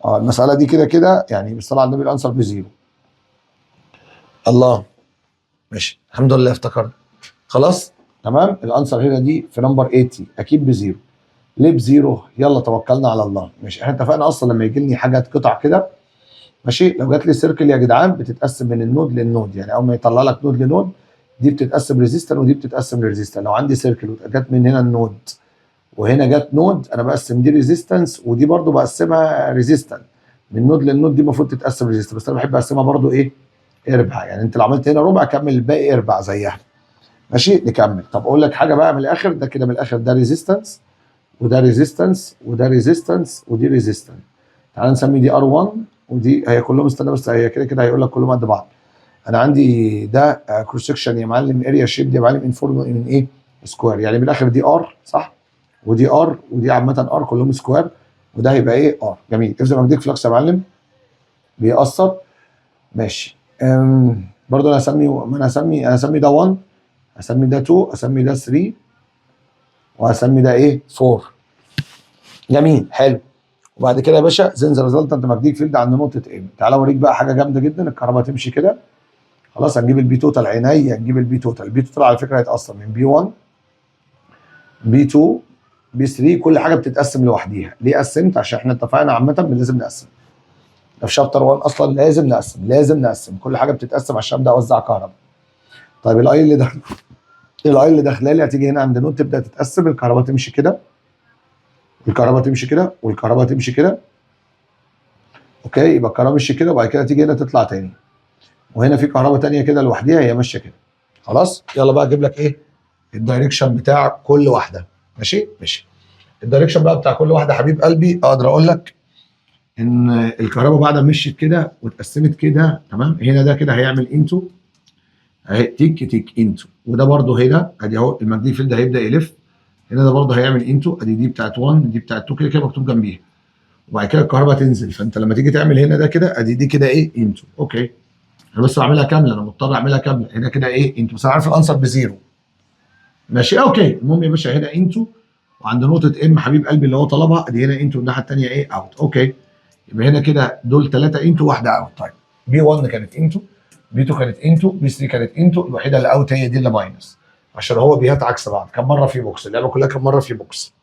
المساله دي كده كده يعني بالصلاه على النبي الانسر بزيرو. الله، ماشي الحمد لله افتكرت. خلاص تمام، الانسر هنا دي في نمبر 80 اكيد بزيرو. ليه بزيرو؟ يلا توكلنا على الله. ماشي، احنا اتفقنا اصلا لما يجي لي حاجه قطع كده، ماشي، لو جات لي سيركل يا جدعان بتتقسم من النود للنود، يعني اول ما يطلع لك نود لنود دي بتتقسم ريزيستر ودي بتتقسم لريزيستر. لو عندي سيركل وجت من هنا النود وهنا جت نود، انا بقسم دي ريزيستنس ودي برضو بقسمها ريزيستنس. من نود للنود دي المفروض تتقسم ريزيستنس، بس انا بحب اقسمها برضو ايه، اربع. يعني انت لو عملت هنا ربع كمل الباقي اربع زيها. ماشي نكمل. طب اقول لك حاجه بقى من الاخر، ده كده من الاخر ده ريزيستنس وده ريزيستنس وده ريزيستنس ودي ريزيستنس. تعال نسمي دي ار1 ودي، هي كلهم استنى بس، هي كده كده هيقول لك كلهم قد بعض. انا عندي ده كروس سكشن يا معلم، اريا شيب يا معلم، انفورم من ايه، سكوير. يعني من الاخر دي ار صح، ودي ار ودي عامه ار كلهم سكوير، وده هيبقى ايه ار. جميل، افزع ماجنتيك فلكس يا معلم بيأثر. ماشي، برضه انا هسمي، ما انا هسمي ده 1، هسمي ده 2، هسمي ده 3، وهسمي ده ايه 4. جميل حلو. وبعد كده يا باشا زين ذا ريزلتنت ماجنتيك فيلد عند نقطه ام. تعالى اوريك بقى حاجه جامده جدا، الكهرباء تمشي كده. خلاص هنجيب البي توتال، عينيا هنجيب البي توتال. البي توتال على فكره هيتقسم من بي 1 بي 2 بي 3، كل حاجه بتتقسم لوحديها. ليه قسمت؟ عشان احنا اتفقنا عامه لازم نقسم، ده في شابتر 1 اصلا لازم نقسم، لازم نقسم كل حاجه بتتقسم عشان ابدا اوزع كهرباء. طيب الاي اللي داخل، الاي اللي داخله لي هتيجي هنا عند نوت تبدا تتقسم، الكهرباء تمشي كده والكهرباء تمشي كده والكهرباء تمشي كده. اوكي، يبقى الكهرباء مشي كده وبعد كده تيجي هنا تطلع تاني، وهنا في كهرباء تانيه كده لوحديها هي ماشيه كده. خلاص يلا بقى اجيب لك ايه الدايركشن بتاع كل واحده. ماشي ماشي، الدايركشن بقى بتاع كل واحده حبيب قلبي. اقدر اقول لك ان الكهرباء بعد ما مشيت كده واتقسمت كده تمام، هنا ده كده هيعمل انتو اهي، تيك تيك انتو، وده برده هنا ادي اهو الماجنتيك فيلد هيبدا يلف هنا، ده برده هيعمل انتو، ادي دي بتاعت 1 دي بتاعت 2 كده كده مكتوب جنبيها، وبعد كده الكهرباء تنزل. فانت لما تيجي تعمل هنا ده كده ادي دي كده ايه انتو. اوكي، انا بس بعملها كامله، انا مضطر اعملها كامله. هنا كده ايه انتو، بس انا عارف الانسر بزيرو. ماشي اوكي، المهم يا باشا هنا انتو، وعند نقطه ام حبيب قلبي اللي هو طلبها ادي هنا انتو، الناحيه الثانيه ايه اوت. اوكي، يبقى هنا كده دول 3 انتو واحده اوت. طيب بي 1 كانت انتو، بي 2 كانت انتو، بي 3 كانت انتو، الوحيده اللي اوت هي دي اللي ماينس، عشان هو بيهات عكس بعض. كم مره في بوكس اللعبه كلها، كم مره في بوكس.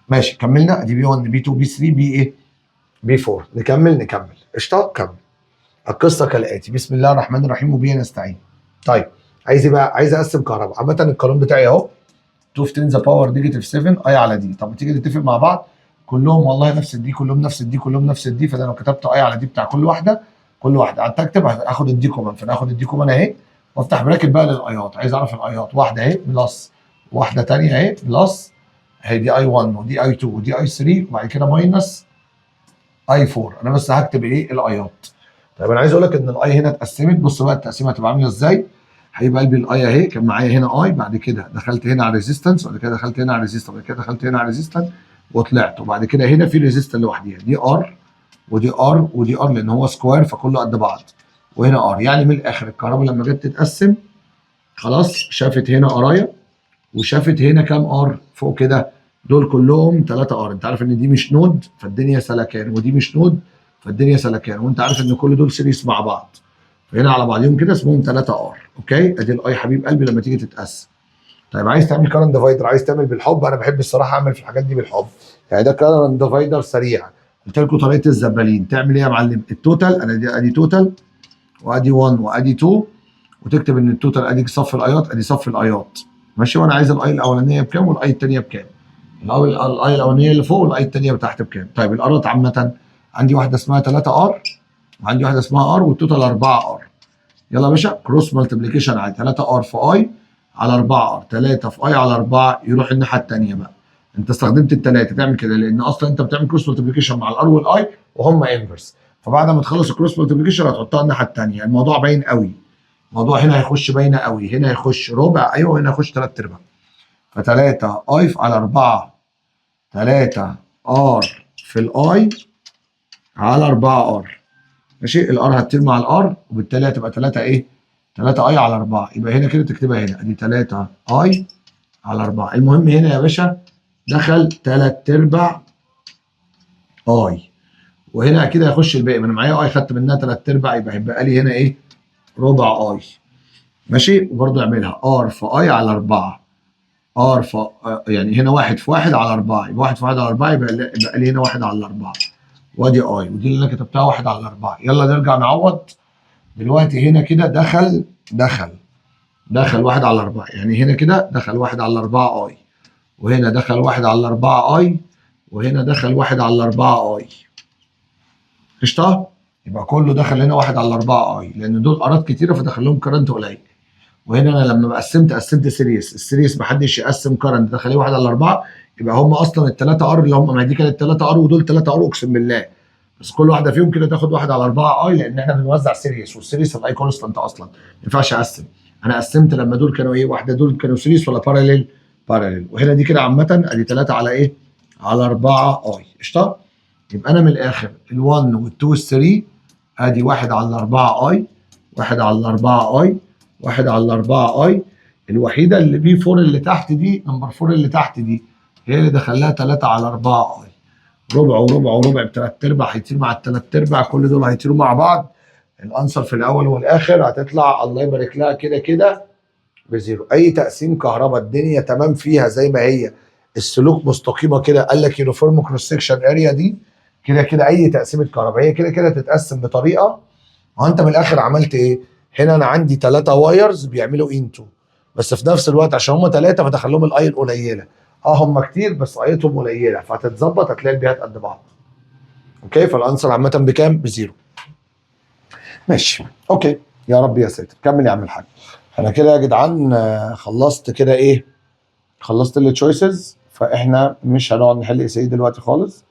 ماشي كملنا، ادي بي 1 بي 2 بي 3 بي ايه بي 4. نكمل قشطه كمل. القصه كالاتي، بسم الله الرحمن الرحيم وبه نستعين. طيب عايز ايه بقى؟ عايز اقسم كهرباء. عامه القانون بتاعي اهو 2 في 10 ذا باور نيجاتيف 7 اي على دي. طب تيجي نتفق مع بعض كلهم والله نفس الدي، كلهم نفس الدي، كلهم نفس الدي، فده لو كتبت اي على دي بتاع كل واحده، كل واحده قعدت اكتب هاخد الدي كومن، فانا هاخد الدي كومن اهي وافتح براكت بقى للايات. عايز اعرف الايات، واحده اهي بلس، واحده ثانيه اهي بلس، اهي دي اي 1 ودي اي 2 ودي اي 3 وبعد كده ماينس اي 4. انا بس هكتب ايه الايات. طيب انا عايز اقول لك ان الاي هنا اتقسمت. بص بقى التقسيمه هتبقى عامله ازاي. هيبقى قلبي الاي اهي كان معايا هنا اي، بعد كده دخلت هنا على ريزيستنس، وبعد كده دخلت هنا على ريزيستنس، وبعد كده دخلت هنا على ريزيستنس وطلعت، وبعد كده هنا في ريزيستنس لوحديها، دي ار ودي ار ودي ار لان هو سكوير فكله قد بعض، وهنا ار. يعني من الاخر الكهرباء لما جت تتقسم خلاص شافت هنا قرايه وشافت هنا كام ار فوق كده، دول كلهم 3 ار. انت عارف ان دي مش نود فالدنيا سلكان، ودي مش نود فالدنيا سلكان، وانت عارف ان كل دول سيريس مع بعض، فهنا على بعضهم كده اسمهم 3 ار. اوكي، ادي الاي حبيب قلبي لما تيجي تتقسم. طيب عايز تعمل كارنت ديفايدر، عايز تعمل بالحب، انا بحب الصراحه اعمل في الحاجات دي بالحب. يعني ده كارنت ديفايدر سريع. قلت لكم طريقه الزبالين. تعمل ايه يا معلم؟ التوتال، انا دي ادي توتال وادي 1 وادي 2، وتكتب ان التوتال ادي صف الايات، ادي صف الايات ماشي. وانا عايز الاي الاولانيه بكام والاي الثانيه بكام. الاي الاولانيه اللي فوق والاي الثانيه تحت بكام. طيب الارات عامه عندي واحده اسمها 3 ار وعندي واحده اسمها ار والتوتال 4 ار. يلا يا باشا كروس مالتيبليكيشن عادي. 3 ار في اي على 4 ار، 3 في اي على 4 يروح الناحيه الثانيه بقى. انت استخدمت الثلاثه تعمل كده لان اصلا انت بتعمل كروس مالتيبليكيشن مع الار والاي وهم انفرس، فبعد ما تخلص الكروس مالتيبليكيشن هتحطها الناحيه الثانيه. الموضوع باين قوي. الموضوع هنا هيخش باينه قوي، هنا هيخش ربع ايوه، هنا هيخش 3 ارباع. ف3 اي على 4، 3 ار في الاي على 4 ار ماشي. الار هتطير مع الار وبالتالي هتبقى 3 ايه؟ 3 اي على 4. يبقى هنا كده تكتبها هنا ادي 3 اي على 4. المهم هنا يا باشا دخل 3 ارباع اي، وهنا اكيد هيخش الباقي. ما انا معايا اي خدت منها 3 ارباع، يبقى هيبقى لي هنا ايه؟ ربع اي ماشي. وبرضه اعملها ار في اي على 4. ار في يعني هنا 1 في 1 على 4، يبقى 1 في 1 على 4 يبقى لي هنا 1 على 4 وادي اي، ودي اللي انا كتبتها 1 على 4. يلا نرجع نعوض. دلوقتي هنا كده دخل 1 على 4، يعني هنا كده دخل 1 على 4 اي، وهنا دخل 1 على 4 اي، وهنا دخل 1 على 4 اي. قشطه؟ يبقى كله دخل هنا 1 على 4 اي لان دول ارات كتيره فدخل لهم كرنت قليل. وهنا انا لما قسمت سيريس، السيريس ما حدش يقسم كرنت دخل ليه 1 على 4، يبقى هم اصلا الثلاثه ار اللي هم، ما دي كانت 3 ار ودول 3 ار اقسم بالله، بس كل واحده فيهم كده تاخد 1 على 4 اي لان احنا بنوزع سيريس، والسيريس الاي كونستانت اصلا ما ينفعش اقسم. انا قسمت لما دول كانوا ايه؟ واحده دول كانوا سيريس ولا باراليل؟ باراليل. وهنا دي كده عامه ادي 3 على ايه؟ على 4 اي. قشطه؟ يبقى انا من الاخر ال1 وال2 وال3 ادي 1 على 4 اي، 1 على 4 اي، 1 على 4 اي. الوحيده اللي بي 4 اللي تحت دي، نمبر 4 اللي تحت دي هي اللي دخلها 3 على 4 اي. ربع وربع وربع ب3 ارباع هيطير مع ال3 ارباع، كل دول هيطيروا مع بعض. الانسر في الاول والاخر هتطلع الله يبارك لها كده كده بزيرو. اي تقسيم كهرباء الدنيا تمام فيها زي ما هي، السلوك مستقيمه كده، قال لك يونيفورم كروس سكشن اريا دي كده كده. اي تقسيمه كهرباء هي كده كده تتقسم بطريقه. وانت من الاخر عملت ايه؟ هنا انا عندي 3 وايرز بيعملوا انتو، بس في نفس الوقت عشان هم 3 فدخل لهم الاي القليله. هم كتير بس ايتهم قليله، فهتتظبط هتلاقي البيهات قد بعض. اوكي، فالانسر عامه بكام؟ بزيرو. ماشي اوكي. يا رب يا ساتر. كمل يا عم الحاج. انا كده يا جدعان خلصت كده ايه؟ خلصت التشويسز. فاحنا مش هنقعد نحل اس اي دلوقتي خالص،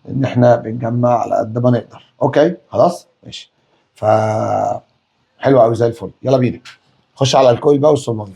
ان احنا بنجمع على قد ما نقدر. اوكي خلاص ماشي. ف حلو قوي زي الفل. يلا بينا خش على الكويل بقى والصومال.